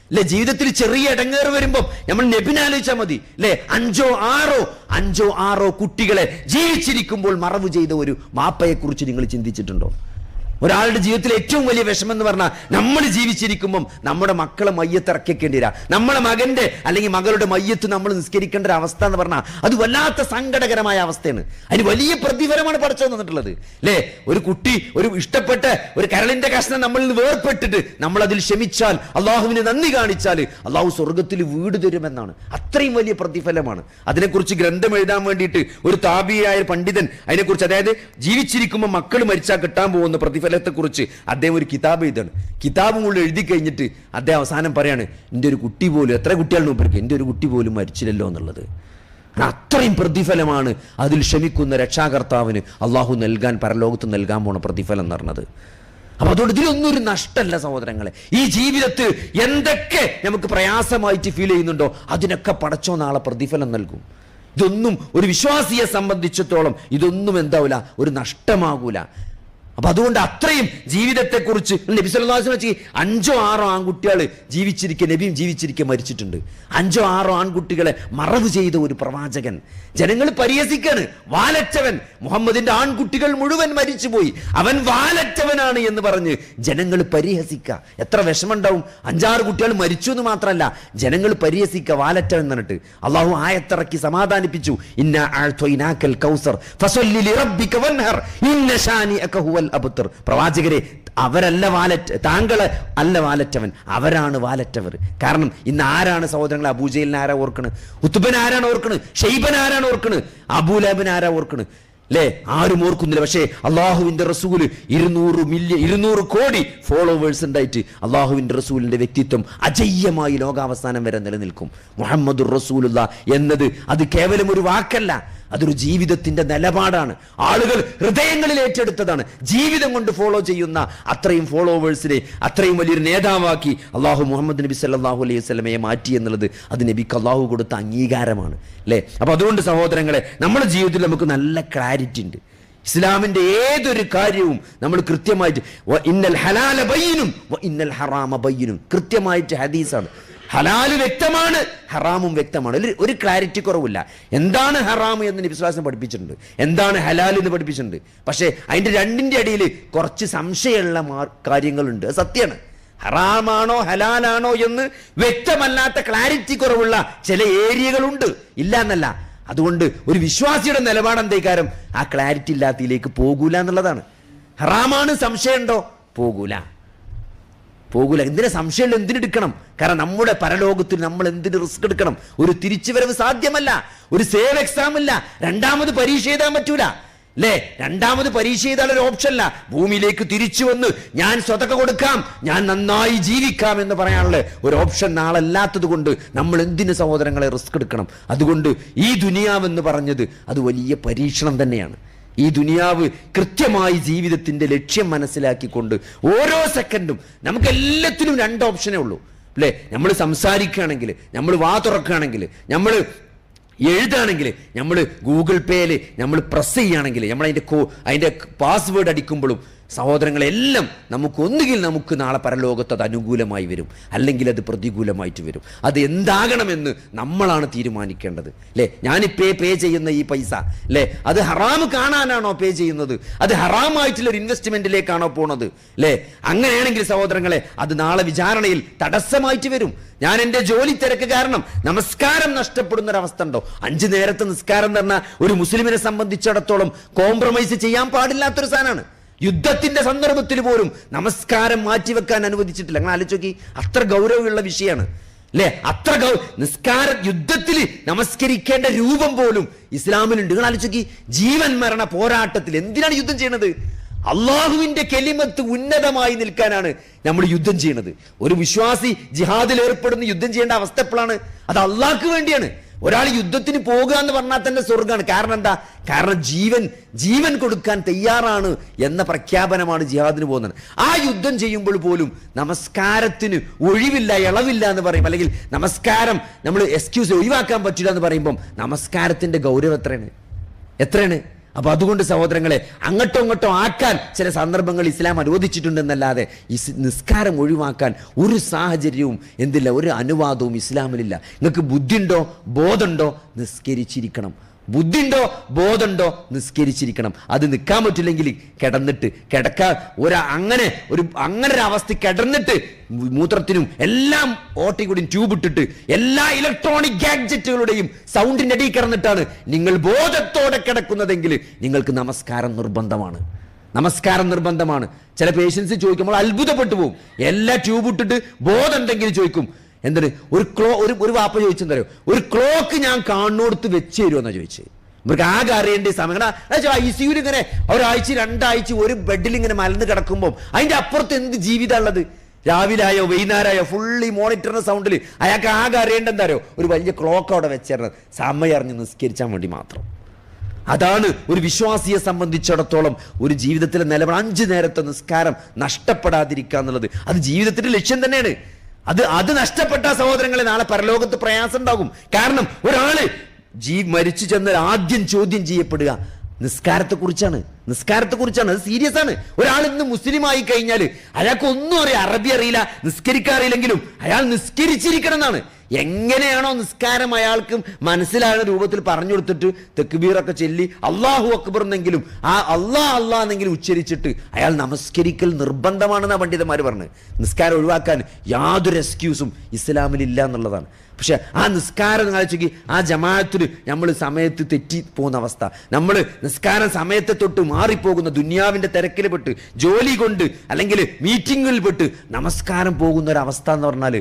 അല്ലെ? ജീവിതത്തിൽ ചെറിയ ഇടങ്ങേറ് വരുമ്പോ നമ്മൾ നബിനെ ആലോചിച്ചാൽ മതി, അല്ലെ? 5-6 കുട്ടികളെ ജീവിച്ചിരിക്കുമ്പോൾ മറവ് ചെയ്ത ഒരു മാപ്പയെ കുറിച്ച് നിങ്ങൾ ചിന്തിച്ചിട്ടുണ്ടോ? ഒരാളുടെ ജീവിതത്തിൽ ഏറ്റവും വലിയ വിഷമം എന്ന് പറഞ്ഞാൽ നമ്മൾ ജീവിച്ചിരിക്കുമ്പം നമ്മുടെ മക്കളെ മയ്യത്ത് ഇറക്കിക്കേണ്ടി വരാ, നമ്മളെ മകന്റെ അല്ലെങ്കിൽ മകളുടെ മയ്യത്ത് നമ്മൾ നിസ്കരിക്കേണ്ട ഒരു അവസ്ഥ എന്ന് പറഞ്ഞാൽ അത് വല്ലാത്ത സങ്കടകരമായ അവസ്ഥയാണ്. അതിന് വലിയ പ്രതിഫലമാണ് പടച്ചു തന്നിട്ടുള്ളത്, അല്ലേ? ഒരു കുട്ടി ഒരു ഇഷ്ടപ്പെട്ട ഒരു കരളിന്റെ കഷ്ണം നമ്മളിൽ നിന്ന് വേർപ്പെട്ടിട്ട് നമ്മൾ അതിൽ ക്ഷമിച്ചാൽ, അള്ളാഹുവിന് നന്ദി കാണിച്ചാൽ അള്ളാഹു സ്വർഗത്തിൽ വീട് തരുമെന്നാണ്. അത്രയും വലിയ പ്രതിഫലമാണ്. അതിനെക്കുറിച്ച് ഗ്രന്ഥം എഴുതാൻ വേണ്ടിയിട്ട് ഒരു താബിയായ പണ്ഡിതൻ അതിനെക്കുറിച്ച്, അതായത് ജീവിച്ചിരിക്കുമ്പോൾ മക്കൾ മരിച്ചാൽ കിട്ടാൻ പോകുന്ന പ്രതിഫലത്തെ കുറിച്ച് അദ്ദേഹം ഒരു കിതാബ് എഴുതാണ്. കിതാബ് മുകളിൽ എഴുതി കഴിഞ്ഞിട്ട് അദ്ദേഹം അവസാനം പറയാണ്, എൻ്റെ ഒരു കുട്ടി പോലും, എത്ര കുട്ടിയാണ് നോക്കി, എൻ്റെ ഒരു കുട്ടി പോലും മരിച്ചില്ലല്ലോ എന്നുള്ളത്. അത്രയും പ്രതിഫലമാണ് അതിൽ ക്ഷമിക്കുന്ന രക്ഷാകർത്താവിന് അള്ളാഹു പരലോകത്ത് നൽകാൻ പോണ പ്രതിഫലം എന്ന് പറഞ്ഞത്. അപ്പൊ അതുകൊണ്ട് ഇതിലൊന്നും ഒരു നഷ്ടമല്ല സഹോദരങ്ങളെ. ഈ ജീവിതത്തിൽ എന്തൊക്കെ നമുക്ക് പ്രയാസമായിട്ട് ഫീൽ ചെയ്യുന്നുണ്ടോ അതിനൊക്കെ പടച്ചോ നാളെ പ്രതിഫലം നൽകും. ഇതൊന്നും ഒരു വിശ്വാസിയെ സംബന്ധിച്ചിടത്തോളം ഇതൊന്നും എന്താവൂല, ഒരു നഷ്ടമാകൂല. അപ്പൊ അതുകൊണ്ട് അത്രയും ജീവിതത്തെക്കുറിച്ച് നബി സല്ലല്ലാഹു അലൈഹി വസല്ലം 5-6 ആൺകുട്ടികൾ നബിയും ജീവിച്ചിരിക്കെ മരിച്ചിട്ടുണ്ട്. 5-6 ആൺകുട്ടികളെ മറവ് ചെയ്ത ഒരു പ്രവാചകൻ. ജനങ്ങൾ പരിഹസിക്കാണ്, വാലറ്റവൻ, മുഹമ്മദിന്റെ ആൺകുട്ടികൾ മുഴുവൻ മരിച്ചുപോയി, അവൻ വാലറ്റവനാണ് എന്ന് പറഞ്ഞ് ജനങ്ങൾ പരിഹസിക്കുക. എത്ര വിഷമുണ്ടാവും. 5-6 കുട്ടികൾ മരിച്ചു എന്ന് മാത്രമല്ല, ജനങ്ങൾ പരിഹസിക്കുക, വാലറ്റവൻ എന്ന് പറഞ്ഞിട്ട്. അള്ളാഹു ആയത്തിറക്കി സമാധാനിപ്പിച്ചു, ഇന്നാ അഅ്തൈനാകൽ കൗസർ ഫസല്ലി ലിറബ്ബിക വൻഹർ ഇന്ന ശാനിഅക ഹുവൽ അബ്തർ. പ്രവാചകരെ, അവരല്ല താങ്കളെ അല്ല വാലറ്റവൻ, അവരാണ് വാലറ്റവർ. കാരണം ഇന്ന് ആരാണ് സഹോദരങ്ങളെ അബൂജഹലിനെ ആരാ ഓർക്കണ്? ഉത്ബൻ ആരാണ് ഓർക്കണ്? ഷെയ്ബൻ ആരാണ് ഓർക്കണ്? അബൂലഹബിൻ ആരാ ഓർക്കണ്? അല്ലേ? ആരും ഓർക്കുന്നില്ല. പക്ഷേ അള്ളാഹുവിന്റെ റസൂല് 200 കോടി ഫോളോവേഴ്സ് ഉണ്ടായിട്ട് അള്ളാഹുവിന്റെ റസൂലിന്റെ വ്യക്തിത്വം അജയ്യമായി ലോകാവസാനം വരെ നിലനിൽക്കും. മുഹമ്മദുർ റസൂലുള്ളാഹ് എന്നത് അത് കേവലം ഒരു വാക്കല്ല, അതൊരു ജീവിതത്തിന്റെ നിലപാടാണ്. ആളുകൾ ഹൃദയങ്ങളിൽ ഏറ്റെടുത്തതാണ്. ജീവിതം കൊണ്ട് ഫോളോ ചെയ്യുന്ന അത്രയും ഫോളോവേഴ്സിനെ അത്രയും വലിയൊരു നേതാവാക്കി അള്ളാഹു മുഹമ്മദ് നബി സല്ലല്ലാഹു അലൈഹി വസല്ലമയെ മാറ്റി എന്നുള്ളത് അത് നബിക്ക് അള്ളാഹു കൊടുത്ത അംഗീകാരമാണ്, അല്ലേ? അപ്പൊ അതുകൊണ്ട് സഹോദരങ്ങളെ, നമ്മുടെ ജീവിതത്തിൽ നമുക്ക് നല്ല ക്ലാരിറ്റി ഉണ്ട്. ഇസ്ലാമിന്റെ ഏതൊരു കാര്യവും നമ്മൾ കൃത്യമായിട്ട് ഇന്നൽ ഹലാല ബയ്യിനും ഇന്നൽ ഹറാമ ബയ്യിനും കൃത്യമായിട്ട് ഹദീസാണ്. ഹലാല് വ്യക്തമാണ്, ഹറാമും വ്യക്തമാണ്. ഒരു ക്ലാരിറ്റി കുറവില്ല. എന്താണ് ഹറാം എന്ന് നബി സ്വല്ലല്ലാഹു അലൈഹി വസല്ലം പഠിപ്പിച്ചിട്ടുണ്ട്, എന്താണ് ഹലാൽ എന്ന് പഠിപ്പിച്ചിട്ടുണ്ട്. പക്ഷേ അതിന്റെ രണ്ടിന്റെ അടിയിൽ കുറച്ച് സംശയമുള്ള കാര്യങ്ങളുണ്ട്. സത്യമാണ്. ഹറാമാണോ ഹലാലാണോ എന്ന് വ്യക്തമല്ലാത്ത ക്ലാരിറ്റി കുറവുള്ള ചില ഏരിയകളുണ്ട്, ഇല്ല എന്നല്ല. അതുകൊണ്ട് ഒരു വിശ്വാസിയുടെ നിലപാട് എന്തേക്കാരം ആ ക്ലാരിറ്റി ഇല്ലാത്തതിലേക്ക് പോകൂല എന്നുള്ളതാണ്. ഹറാമാണ്, സംശയമുണ്ടോ? പോകൂല. എന്തിനാ സംശയമുള്ള? എന്തിനെടുക്കണം? കാരണം നമ്മുടെ പരലോകത്തിൽ നമ്മൾ എന്തിന് റിസ്ക് എടുക്കണം? ഒരു തിരിച്ചുവരവ് സാധ്യമല്ല, ഒരു സേവ് എക്സാം ഇല്ല, രണ്ടാമത് പരീക്ഷ എഴുതാൻ പറ്റൂല, അല്ലേ? രണ്ടാമത് പരീക്ഷ എഴുതാൻ ഒരു ഓപ്ഷൻ ഇല്ല. ഭൂമിയിലേക്ക് തിരിച്ചു വന്ന് ഞാൻ സ്വതക്ക കൊടുക്കാം, ഞാൻ നന്നായി ജീവിക്കാം എന്ന് പറയാനുള്ള ഒരു ഓപ്ഷൻ നാളല്ലാത്തത് കൊണ്ട് നമ്മൾ എന്തിന് സഹോദരങ്ങളെ റിസ്ക് എടുക്കണം? അതുകൊണ്ട് ഈ ദുനിയാവെന്ന് പറഞ്ഞത് അത് വലിയ പരീക്ഷണം തന്നെയാണ്. ഈ ദുനിയാവ് കൃത്യമായി ജീവിതത്തിന്റെ ലക്ഷ്യം മനസ്സിലാക്കിക്കൊണ്ട് ഓരോ സെക്കൻഡും നമുക്ക് എല്ലാത്തിനും 2 ഓപ്ഷനേ ഉള്ളൂ, അല്ലേ? നമ്മൾ സംസാരിക്കുകയാണെങ്കിൽ, നമ്മൾ വാ തുറക്കുകയാണെങ്കിൽ, നമ്മൾ എഴുതാണെങ്കിൽ, നമ്മൾ ഗൂഗിൾ പേയിൽ നമ്മൾ പ്രസ് ചെയ്യുകയാണെങ്കിൽ, നമ്മൾ അതിന്റെ പാസ്വേഡ് അടിക്കുമ്പോഴും സഹോദരങ്ങളെല്ലാം ഒന്നുകിൽ നമുക്ക് നാളെ പരലോകത്ത് അത് അനുകൂലമായി വരും, അല്ലെങ്കിൽ അത് പ്രതികൂലമായിട്ട് വരും. അത് എന്താകണമെന്ന് നമ്മളാണ് തീരുമാനിക്കേണ്ടത്, അല്ലേ? ഞാനിപ്പോ പേ ചെയ്യുന്ന ഈ പൈസ, അല്ലേ, അത് ഹറാം കാണാനാണോ പേ ചെയ്യുന്നത്? അത് ഹറാമായിട്ടുള്ള ഒരു ഇൻവെസ്റ്റ്മെന്റിലേക്കാണോ പോണത്, അല്ലേ? അങ്ങനെയാണെങ്കിൽ സഹോദരങ്ങളെ, അത് നാളെ വിചാരണയിൽ തടസ്സമായിട്ട് വരും. ഞാൻ എന്റെ ജോലി തിരക്ക് കാരണം നമസ്കാരം നഷ്ടപ്പെടുന്ന ഒരവസ്ഥ ഉണ്ടോ? 5 നേരത്തെ നിസ്കാരം എന്ന് പറഞ്ഞാൽ ഒരു മുസ്ലിമിനെ സംബന്ധിച്ചിടത്തോളം കോംപ്രമൈസ് ചെയ്യാൻ പാടില്ലാത്തൊരു സാധനമാണ്. യുദ്ധത്തിന്റെ സന്ദർഭത്തിൽ പോലും നമസ്കാരം മാറ്റിവെക്കാൻ അനുവദിച്ചിട്ടില്ല. അങ്ങനെ ആലോചിച്ച്, അത്ര ഗൗരവമുള്ള വിഷയമാണ്, അല്ലേ? നിസ്കാര യുദ്ധത്തിൽ നമസ്കരിക്കേണ്ട രൂപം പോലും ഇസ്ലാമിലുണ്ട്. നിങ്ങൾ ആലോചിച്ച്, ജീവൻ മരണ പോരാട്ടത്തിൽ എന്തിനാണ് യുദ്ധം ചെയ്യുന്നത്? അള്ളാഹുവിന്റെ കെലിമത്ത് ഉന്നതമായി നിൽക്കാനാണ് നമ്മൾ യുദ്ധം ചെയ്യുന്നത്. ഒരു വിശ്വാസി ജിഹാദിൽ ഏർപ്പെടുന്ന യുദ്ധം ചെയ്യേണ്ട അവസ്ഥ എപ്പോഴാണ്? അത് അള്ളാഹ്ക്ക് വേണ്ടിയാണ്. ഒരാൾ യുദ്ധത്തിന് പോകുക എന്ന് പറഞ്ഞാൽ തന്നെ സ്വർഗ്ഗമാണ്. കാരണം എന്താ? കാരണം ജീവൻ കൊടുക്കാൻ തയ്യാറാണ് എന്ന പ്രഖ്യാപനമാണ് ജിഹാദിന് പോകുന്നത്. ആ യുദ്ധം ചെയ്യുമ്പോൾ പോലും നമസ്കാരത്തിന് ഒഴിവില്ല, ഇളവില്ല എന്ന് പറയും, അല്ലെങ്കിൽ നമസ്കാരം നമ്മൾ ഒഴിവാക്കാൻ പറ്റില്ല എന്ന് പറയുമ്പോൾ നമസ്കാരത്തിന്റെ ഗൗരവം എത്രയാണ്? അപ്പൊ അതുകൊണ്ട് സഹോദരങ്ങളെ, അങ്ങോട്ടോ ഇങ്ങോട്ടോ ആക്കാൻ ചില സന്ദർഭങ്ങൾ ഇസ്ലാം അനുവദിച്ചിട്ടുണ്ടെന്നല്ലാതെ നിസ്കാരം ഒഴിവാക്കാൻ ഒരു സാഹചര്യവും എന്തില്ല, ഒരു അനുവാദവും ഇസ്ലാമിലില്ല. നിങ്ങൾക്ക് ബുദ്ധിയുണ്ടോ, ബോധമുണ്ടോ, നിസ്കരിച്ചിരിക്കണം. ബുദ്ധിയുണ്ടോ, ബോധമുണ്ടോ, നിസ്കരിച്ചിരിക്കണം. അത് നിൽക്കാൻ പറ്റില്ലെങ്കിൽ അങ്ങനെ ഒരു അവസ്ഥ കിടന്നിട്ട് മൂത്രത്തിനും എല്ലാം ഓട്ടിക്കൂടിയും ട്യൂബ് ഇട്ടിട്ട് എല്ലാ ഇലക്ട്രോണിക് ഗാഡ്ജറ്റുകളുടെയും സൗണ്ടിന്റെ അടിയിൽ കിടന്നിട്ടാണ് നിങ്ങൾ ബോധത്തോടെ കിടക്കുന്നതെങ്കിൽ നിങ്ങൾക്ക് നമസ്കാരം നിർബന്ധമാണ്. ചില പേഷ്യൻസ് ചോദിക്കുമ്പോൾ അത്ഭുതപ്പെട്ടു പോകും. എല്ലാ ട്യൂബ് ഇട്ടിട്ട് ബോധം ഉണ്ടെങ്കിൽ ചോദിക്കും, എന്താണ് ഒരു വാപ്പ ചോദിച്ചെന്തോ, ഒരു ക്ലോക്ക് ഞാൻ കാണുന്നോടത്ത് വെച്ച് തരുമെന്നാ ചോദിച്ചത്. ഇവർക്ക് ആകെ അറിയേണ്ട സമയം ICU ഇങ്ങനെ ഒരാഴ്ച 2 ആഴ്ച ഒരു ബെഡിൽ ഇങ്ങനെ മലന്ന് കിടക്കുമ്പോൾ അതിന്റെ അപ്പുറത്ത് എന്ത് ജീവിതം ഉള്ളത്? രാവിലായോ വൈകുന്നേരമായോ ഫുള്ളി മോണിറ്ററിന്റെ സൗണ്ടിൽ അയാൾക്ക് ആകെ അറിയേണ്ട എന്താരോ, ഒരു വലിയ ക്ലോക്ക് അവിടെ വെച്ചിരുന്നത് സമയം അറിഞ്ഞ് നിസ്കരിച്ചാൻ വേണ്ടി മാത്രം. അതാണ് ഒരു വിശ്വാസിയെ സംബന്ധിച്ചിടത്തോളം ഒരു ജീവിതത്തിലെ നിലപാട്. 5 നേരത്തെ നിസ്കാരം നഷ്ടപ്പെടാതിരിക്കുക എന്നുള്ളത് അത് ജീവിതത്തിന്റെ ലക്ഷ്യം തന്നെയാണ്. അത് നഷ്ടപ്പെട്ട സഹോദരങ്ങളെ നാളെ പരലോകത്ത് പ്രയാസം ഉണ്ടാകും. കാരണം ഒരാള് മരിച്ചു ചെന്നാൽ ആദ്യം ചോദ്യം ചെയ്യപ്പെടുക നിസ്കാരത്തെ കുറിച്ചാണ്. അത് സീരിയസ് ആണ്. ഒരാൾ ഇന്ന് മുസ്ലിം ആയി കഴിഞ്ഞാൽ അയാൾക്ക് ഒന്നും അറബി അറിയില്ല, നിസ്കരിക്കാറില്ലെങ്കിലും അയാൾ നിസ്കരിച്ചിരിക്കണം എന്നാണ്. എങ്ങനെയാണോ നിസ്കാരം അയാൾക്ക് മനസ്സിലാകുന്ന രൂപത്തിൽ പറഞ്ഞു കൊടുത്തിട്ട് തക്ബീറൊക്കെ ചൊല്ലി അല്ലാഹു അക്ബർ എന്നെങ്കിലും ആ അല്ലാ എന്നെങ്കിലും ഉച്ചരിച്ചിട്ട് അയാൾ നമസ്കരിക്കൽ നിർബന്ധമാണെന്നാണ് പണ്ഡിതന്മാർ പറഞ്ഞത്. നിസ്കാരം ഒഴിവാക്കാൻ യാതൊരു എക്സ്ക്യൂസും ഇസ്ലാമിലില്ല എന്നുള്ളതാണ്. പക്ഷെ ആ നിസ്കാരം ആലോചിക്ക്, ആ ജമാഅത്തിൽ നമ്മൾ സമയത്ത് തെറ്റി പോകുന്ന അവസ്ഥ, നമ്മൾ നിസ്കാരം സമയത്തെ തൊട്ട് മാറിപ്പോകുന്ന, ദുനിയാവിന്റെ തിരക്കിൽ പെട്ട്, ജോലി കൊണ്ട് അല്ലെങ്കിൽ മീറ്റിങ്ങുകളിൽ പെട്ട് നമസ്കാരം പോകുന്ന ഒരു അവസ്ഥ എന്ന് പറഞ്ഞാൽ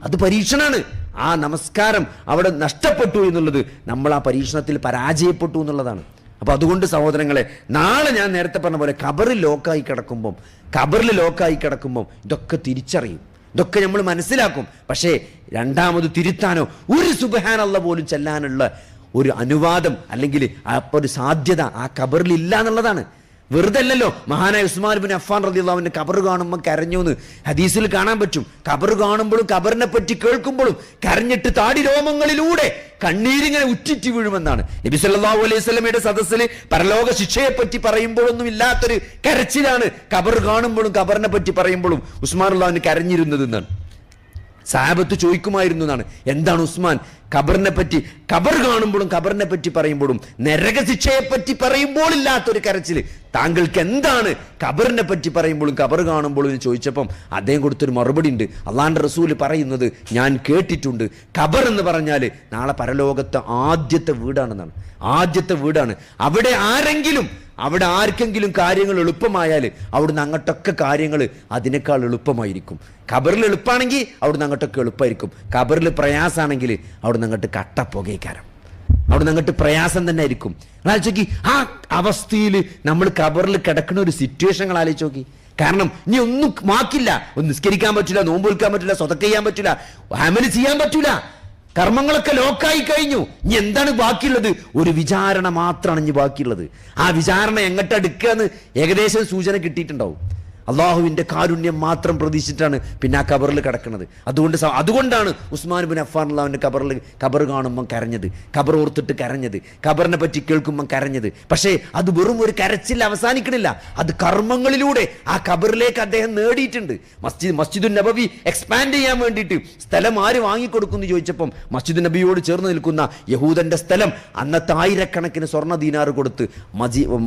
അത് പരീക്ഷണമാണ്. ആ നമസ്കാരം അവിടെ നഷ്ടപ്പെട്ടു എന്നുള്ളത്, നമ്മൾ ആ പരീക്ഷണത്തിൽ പരാജയപ്പെട്ടു എന്നുള്ളതാണ്. അപ്പൊ അതുകൊണ്ട് സഹോദരങ്ങളെ, നാളെ ഞാൻ നേരത്തെ പറഞ്ഞ പോലെ ഖബറിൽ ലോക്കായി കിടക്കുമ്പം ഇതൊക്കെ തിരിച്ചറിയും, ഇതൊക്കെ നമ്മൾ മനസ്സിലാക്കും. പക്ഷേ രണ്ടാമത് തിരുത്താനോ ഒരു സുബ്ഹാനല്ലാഹ് പോലും ചെല്ലാനുള്ള ഒരു അനുവാദം അല്ലെങ്കിൽ ഒരു സാധ്യത ആ ഖബറിൽ ഇല്ല എന്നുള്ളതാണ്. വെറുതെ അല്ലല്ലോ മഹാനായ ഉസ്മാൻ ഇബ്നു അഫ്ഫാൻ റളിയല്ലാഹു അൻഹു ഖബർ കാണുമ്പോൾ കരഞ്ഞു എന്ന് ഹദീസിൽ കാണാൻ പറ്റും. ഖബർ കാണുമ്പോഴും ഖബറിനെ പറ്റി കേൾക്കുമ്പോഴും കരഞ്ഞിട്ട് താടി രോമങ്ങളിലൂടെ കണ്ണീരിങ്ങനെ ഉറ്റിറ്റ് വീഴുമെന്നാണ്. നബി സല്ലല്ലാഹു അലൈഹി വസല്ലമയുടെ സദസ്സിൽ പരലോക ശിക്ഷയെ പറ്റി പറയുമ്പോഴൊന്നും ഇല്ലാത്തൊരു കരച്ചിലാണ് ഖബർ കാണുമ്പോഴും ഖബറിനെ പറ്റി പറയുമ്പോഴും ഉസ്മാൻ റളിയല്ലാഹു അൻഹു കരഞ്ഞിരുന്നത് എന്നാണ്. സഹാബത്ത് ചോദിക്കുമായിരുന്നു എന്നാണ്, എന്താണ് ഉസ്മാൻ ഖബറിനെ പറ്റി, ഖബർ കാണുമ്പോഴും ഖബറിനെ പറ്റി പറയുമ്പോഴും നരകശിക്ഷയെ പറ്റി പറയുമ്പോൾ ഇല്ലാത്തൊരു കരച്ചിൽ താങ്കൾക്ക് എന്താണ് ഖബറിനെ പറ്റി പറയുമ്പോഴും ഖബർ കാണുമ്പോഴും എന്ന് ചോദിച്ചപ്പം അദ്ദേഹം കൊടുത്തൊരു മറുപടി ഉണ്ട്. അള്ളാന്റെ റസൂല് പറയുന്നത് ഞാൻ കേട്ടിട്ടുണ്ട്, ഖബർ എന്ന് പറഞ്ഞാൽ നാളെ പരലോകത്തെ ആദ്യത്തെ വീടാണ്. അവിടെ ആർക്കെങ്കിലും കാര്യങ്ങൾ എളുപ്പമായാൽ അവിടുന്ന് അങ്ങോട്ടൊക്കെ കാര്യങ്ങൾ അതിനേക്കാൾ എളുപ്പമായിരിക്കും. ഖബറിൽ എളുപ്പമാണെങ്കിൽ അവിടുന്ന് അങ്ങോട്ടൊക്കെ എളുപ്പമായിരിക്കും. ഖബറിൽ പ്രയാസമാണെങ്കിൽ അവിടുന്ന് അങ്ങോട്ട് കട്ടപ്പുകയ്ക്കാരം, അവിടുന്ന് അങ്ങോട്ട് പ്രയാസം തന്നെ ആയിരിക്കും. ആലോചിക്കി ആ അവസ്ഥയിൽ നമ്മൾ ഖബറിൽ കിടക്കുന്ന ഒരു സിറ്റുവേഷൻ ആലോചിച്ച് നോക്കി. കാരണം ഇനി ഒന്നും മാക്കില്ല, ഒന്ന് നിസ്കരിക്കാൻ പറ്റില്ല, നോമ്പ് വിൽക്കാൻ പറ്റില്ല, സ്വതക്ക ചെയ്യാൻ പറ്റില്ല, അമല് ചെയ്യാൻ പറ്റില്ല, കർമ്മങ്ങളൊക്കെ ലോക്കായി കഴിഞ്ഞു. ഇനി എന്താണ് ബാക്കിയുള്ളത്? ഒരു വിചാരണ മാത്രമാണ് ഇനി ബാക്കിയുള്ളത്. ആ വിചാരണ എങ്ങോട്ട് അടുക്കുക എന്ന് ഏകദേശം സൂചന കിട്ടിയിട്ടുണ്ടാവും. അള്ളാഹുവിന്റെ കാരുണ്യം മാത്രം പ്രതീക്ഷിച്ചിട്ടാണ് പിന്നെ ആ ഖബറിൽ കിടക്കുന്നത്. അതുകൊണ്ടാണ് ഉസ്മാൻ ഇബ്നു അഫ്ഫാൻ അള്ളാഹുവിന്റെ ഖബർ കാണുമ്പോൾ കരഞ്ഞത്, ഖബർ ഓർത്തിട്ട് കരഞ്ഞത്, ഖബറിനെ പറ്റി കേൾക്കുമ്പോൾ കരഞ്ഞത്. പക്ഷേ അത് വെറും ഒരു കരച്ചിൽ അവസാനിക്കണില്ല, അത് കർമ്മങ്ങളിലൂടെ ആ ഖബറിലേക്ക് അദ്ദേഹം നേടിയിട്ടുണ്ട്. മസ്ജിദുൻ നബവി എക്സ്പാൻഡ് ചെയ്യാൻ വേണ്ടിയിട്ട് സ്ഥലം ആര് വാങ്ങിക്കൊടുക്കുന്നു ചോദിച്ചപ്പം മസ്ജിദുൻ നബിയോട് ചേർന്ന് നിൽക്കുന്ന യഹൂദന്റെ സ്ഥലം അന്നത്തെ ആയിരക്കണക്കിന് സ്വർണ്ണ ദീനാർ കൊടുത്ത്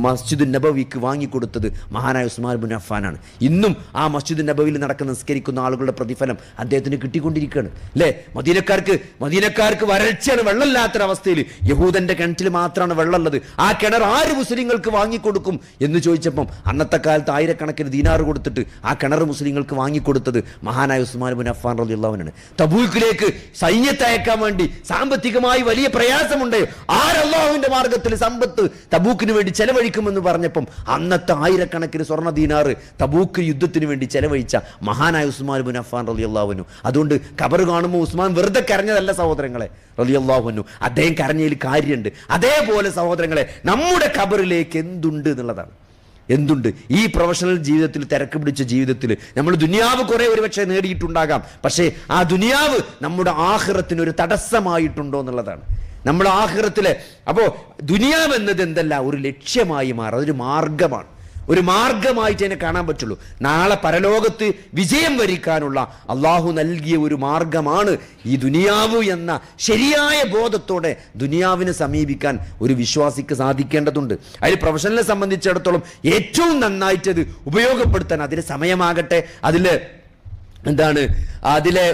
മസ്ജിദുൻ നബവിക്ക് വാങ്ങിക്കൊടുത്തത് മഹാനായ ഉസ്മാൻ ഇബ്നു അഫ്ഫാനാണ്. ഇന്നും ആ മസ്ജിദ് നബവിയിൽ നടക്കുന്ന നിസ്കരിക്കുന്ന ആളുകളുടെ പ്രതിഫലം അദ്ദേഹത്തിന് കിട്ടിക്കൊണ്ടിരിക്കുകയാണ് അല്ലേ. മദീനക്കാർക്ക് വരൾച്ചയാണ്, വെള്ളമില്ലാത്തൊരവസ്ഥയിൽ യഹൂദന്റെ കിണറ്റിൽ മാത്രമാണ് വെള്ളമുള്ളത്. ആ കിണർ ആര് മുസ്ലിങ്ങൾക്ക് വാങ്ങിക്കൊടുക്കും എന്ന് ചോദിച്ചപ്പം അന്നത്തെ കാലത്ത് ആയിരക്കണക്കിന് ദീനാർ കൊടുത്തിട്ട് ആ കിണർ മുസ്ലിങ്ങൾക്ക് വാങ്ങിക്കൊടുത്തത് മഹാനായ ഉസ്മാൻ ഇബ്നു അഫ്ഫാൻ റളിയല്ലാഹു അൻഹു. തബൂക്കിലേക്ക് സൈന്യത്തെ അയക്കാൻ വേണ്ടി സാമ്പത്തികമായി വലിയ പ്രയാസമുണ്ട്. അല്ലാഹുവിന്റെ മാർഗത്തിൽ സമ്പത്ത് തബൂക്കിന് വേണ്ടി ചെലവഴിക്കുമെന്ന് പറഞ്ഞപ്പം അന്നത്തെ ആയിരക്കണക്കിന് സ്വർണ്ണ ദീനാർ തബൂക്ക് യുദ്ധത്തിന് വേണ്ടി ചെലവഴിച്ച മഹാനായ ഉസ്മാൻ ഇബ്നു അഫ്ഫാൻ റളിയല്ലാഹു അൻഹു. അതുകൊണ്ട് ഖബർ കാണുമ്പോൾ ഉസ്മാൻ വെറുതെ കരഞ്ഞതല്ല സഹോദരങ്ങളെ റളിയല്ലാഹു അൻഹു, അദ്ദേഹം കരഞ്ഞതിൽ കാര്യമുണ്ട്. അതേപോലെ സഹോദരങ്ങളെ നമ്മുടെ ഖബറിലേക്ക് എന്തുണ്ട് എന്നുള്ളതാണ്. എന്തുണ്ട് ഈ പ്രൊഫഷണൽ ജീവിതത്തിൽ, തിരക്ക് പിടിച്ച ജീവിതത്തിൽ നമ്മൾ ദുനിയാവ് കുറെ ഒരുപക്ഷെ നേടിയിട്ടുണ്ടാകാം, പക്ഷേ ആ ദുനിയാവ് നമ്മുടെ ആഖിറത്തിന് ഒരു തടസ്സമായിട്ടുണ്ടോ എന്നുള്ളതാണ്. നമ്മുടെ ആഖിറത്തിലെ അപ്പോൾ ദുനിയാവ് എന്നത് എന്തല്ല, ഒരു ലക്ഷ്യമായി മാറും, അതൊരു മാർഗമാണ്. ഒരു മാർഗമായിട്ട് അതിനെ കാണാൻ പറ്റുള്ളൂ. നാളെ പരലോകത്ത് വിജയം വരിക്കാനുള്ള അള്ളാഹു നൽകിയ ഒരു മാർഗമാണ് ഈ ദുനിയാവ് എന്ന ശരിയായ ബോധത്തോടെ ദുനിയാവിനെ സമീപിക്കാൻ ഒരു വിശ്വാസിക്ക് സാധിക്കേണ്ടതുണ്ട്. അതിൽ പ്രൊഫഷണലിനെ സംബന്ധിച്ചിടത്തോളം ഏറ്റവും നന്നായിട്ടത് ഉപയോഗപ്പെടുത്താൻ അതിലെ സമയമാകട്ടെ, അതിലെ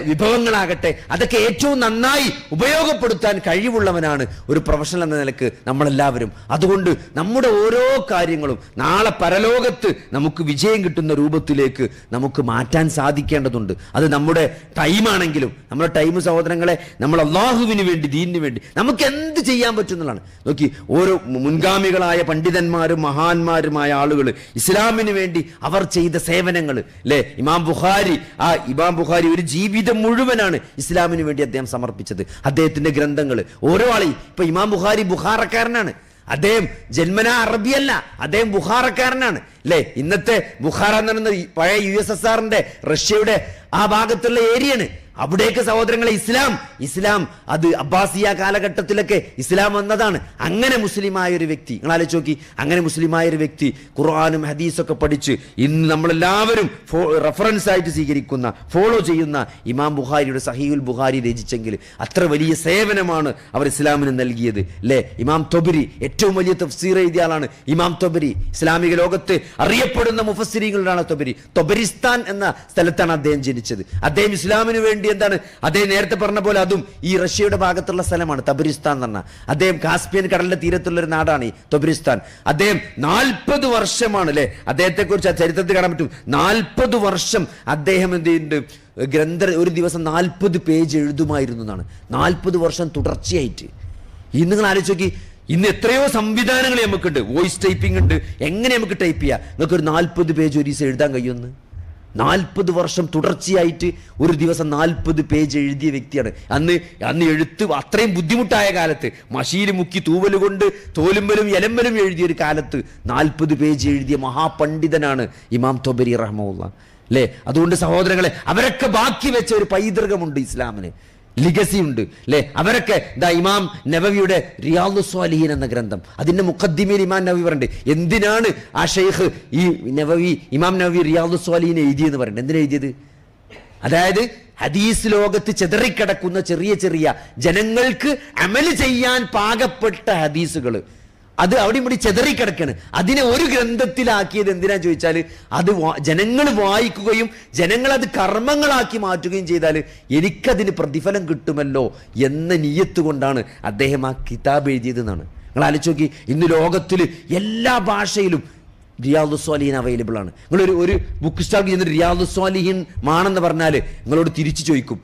വിഭവങ്ങളാകട്ടെ, അതൊക്കെ ഏറ്റവും നന്നായി ഉപയോഗപ്പെടുത്താൻ കഴിവുള്ളവനാണ് ഒരു പ്രൊഫഷണൽ എന്ന നിലക്ക് നമ്മളെല്ലാവരും. അതുകൊണ്ട് നമ്മുടെ ഓരോ കാര്യങ്ങളും നാളെ പരലോകത്ത് നമുക്ക് വിജയം കിട്ടുന്ന രൂപത്തിലേക്ക് നമുക്ക് മാറ്റാൻ സാധിക്കേണ്ടതുണ്ട്. അത് നമ്മുടെ ടൈമാണെങ്കിലും, നമ്മുടെ ടൈം സഹോദരങ്ങളെ നമ്മൾ അള്ളാഹുവിന് വേണ്ടി, ദീനിന് വേണ്ടി നമുക്ക് എന്ത് ചെയ്യാൻ പറ്റുന്നതാണ്. നോക്കി, ഓരോ മുൻഗാമികളായ പണ്ഡിതന്മാരും മഹാന്മാരുമായ ആളുകൾ ഇസ്ലാമിന് വേണ്ടി അവർ ചെയ്ത സേവനങ്ങൾ അല്ലേ. ഇമാം ബുഖാരി ഒരു ജീവിതം മുഴുവനാണ് ഇസ്ലാമിന് വേണ്ടി അദ്ദേഹം സമർപ്പിച്ചത്. അദ്ദേഹത്തിന്റെ ഗ്രന്ഥങ്ങൾ ഓരോ ആളെയും, ഇപ്പൊ ഇമാം ബുഖാരി ബുഖാറക്കാരനാണ്, അദ്ദേഹം ജന്മനാ അറബിയല്ല, അദ്ദേഹം ബുഖാറക്കാരനാണ് അല്ലേ. ഇന്നത്തെ ബുഖാറ എന്ന് പറയുന്നത് പഴയ USSRന്റെ റഷ്യയുടെ ആ ഭാഗത്തുള്ള ഏരിയയാണ്. അവിടേക്ക് സഹോദരങ്ങളെ ഇസ്ലാം അത് അബ്ബാസിയ കാലഘട്ടത്തിലൊക്കെ ഇസ്ലാം വന്നതാണ്. അങ്ങനെ മുസ്ലിമായ ഒരു വ്യക്തി, നിങ്ങൾ ആലോചിച്ച് നോക്കി, അങ്ങനെ മുസ്ലിമായ ഒരു വ്യക്തി ഖുർആനും ഹദീസൊക്കെ പഠിച്ച് ഇന്ന് നമ്മളെല്ലാവരും റെഫറൻസ് ആയിട്ട് സ്വീകരിക്കുന്ന, ഫോളോ ചെയ്യുന്ന ഇമാം ബുഖാരിയുടെ സഹീഹുൽ ബുഖാരി രചിച്ചെങ്കിൽ അത്ര വലിയ സേവനമാണ് അവർ ഇസ്ലാമിന് നൽകിയത് അല്ലേ. ഇമാം തൊബരി ഏറ്റവും വലിയ തഫ്സീർ എഴുതിയ ആളാണ് ഇമാം തൊബരി. ഇസ്ലാമിക ലോകത്ത് അറിയപ്പെടുന്ന മുഫസ്സിരീങ്ങളിലാണ് തൊബരി. തൊബരിസ്ഥാൻ എന്ന സ്ഥലത്താണ് അദ്ദേഹം ജനിച്ചത്. അദ്ദേഹം ഇസ്ലാമിന് വേണ്ടി എന്താണ്, അദ്ദേഹം നേരത്തെ പറഞ്ഞ പോലെ അതും ഈ റഷ്യയുടെ ഭാഗത്തുള്ള സ്ഥലമാണ് തബരിസ്ഥാൻ എന്ന് പറഞ്ഞാൽ. അദ്ദേഹം കാസ്പിയൻ കടലിന്റെ തീരത്തുള്ള ഒരു നാടാണ് ഈ തൊബരിസ്ഥാൻ. അദ്ദേഹം 40 വർഷമാണ് അല്ലെ, അദ്ദേഹത്തെ കുറിച്ച് ചരിത്രത്തിൽ കാണാൻ പറ്റും. 40 വർഷം അദ്ദേഹം എന്ത് ചെയ്യുന്നുണ്ട്, ഒരു ദിവസം 40 പേജ് എഴുതുമായിരുന്നു എന്നാണ്. 40 വർഷം തുടർച്ചയായിട്ട്. ഇന്ന് നിങ്ങൾ ആലോചിച്ച് നോക്കി, ഇന്ന് എത്രയോ സംവിധാനങ്ങൾ നമുക്കുണ്ട്, വോയിസ് ടൈപ്പിംഗ് ഉണ്ട്, എങ്ങനെ നമുക്ക് ടൈപ്പ് ചെയ്യാം. നിങ്ങൾക്ക് ഒരു 40 പേജ് ഒരു ദിവസം എഴുതാൻ കഴിയുമെന്ന്? 40 വർഷം തുടർച്ചയായിട്ട് ഒരു ദിവസം 40 പേജ് എഴുതിയ വ്യക്തിയാണ്. അന്ന് എഴുത്ത് അത്രയും ബുദ്ധിമുട്ടായ കാലത്ത് മഷീൽ മുക്കി തൂവൽ കൊണ്ട് തോലുമ്പലും എലമ്പലും എഴുതിയ ഒരു കാലത്ത് 40 പേജ് എഴുതിയ മഹാപണ്ഡിതനാണ് ഇമാം തൊബരി റഹ്മത്തുള്ളാഹി അല്ലേ. അതുകൊണ്ട് സഹോദരങ്ങളെ, അവരൊക്കെ ബാക്കി വെച്ച ഒരു പൈതൃകമുണ്ട് ഇസ്ലാമിന്, ലിഗസി ഉണ്ട് അല്ലെ. അവരൊക്കെ ഇമാം നവവിയുടെ റിയാദുസ് സ്വാലിഹീൻ എന്ന ഗ്രന്ഥം, അതിന്റെ മുഖദ്ദിമയിൽ ഇമാം നവവി പറയുന്നുണ്ട് എന്തിനാണ് ആ ഷെയ്ഖ് ഈ ഇമാം നവവി റിയാദുസ് സ്വാലിഹീൻ എഴുതിയെന്ന് പറയുന്നത്. എന്തിനാ എഴുതിയത്? അതായത് ഹദീസ് ലോകത്ത് ചെതറിക്കിടക്കുന്ന ചെറിയ ചെറിയ ജനങ്ങൾക്ക് അമല് ചെയ്യാൻ പാകപ്പെട്ട ഹദീസുകൾ, അത് അവിടെ ഇവിടെ ചെതറിക്കിടക്കാണ്. അതിനെ ഒരു ഗ്രന്ഥത്തിലാക്കിയത് എന്തിനാ ചോദിച്ചാൽ, അത് ജനങ്ങൾ വായിക്കുകയും ജനങ്ങൾ അത് കർമ്മങ്ങളാക്കി മാറ്റുകയും ചെയ്താൽ എനിക്കതിന് പ്രതിഫലം കിട്ടുമല്ലോ എന്ന നിയ്യത്ത് കൊണ്ടാണ് അദ്ദേഹം ആ കിതാബ് എഴുതിയതെന്നാണ്. നിങ്ങൾ ആലോചിച്ച് നോക്കി, ഇന്ന് ലോകത്തിൽ എല്ലാ ഭാഷയിലും റിയാദുസ് സ്വാലിഹീൻ അവൈലബിൾ ആണ്. നിങ്ങളൊരു ഒരു ബുക്ക് സ്റ്റാളിൽ ചെന്നിട്ട് റിയാദുസ് സ്വാലിഹീൻ ആണെന്ന് പറഞ്ഞാൽ നിങ്ങളോട് തിരിച്ചു ചോദിക്കും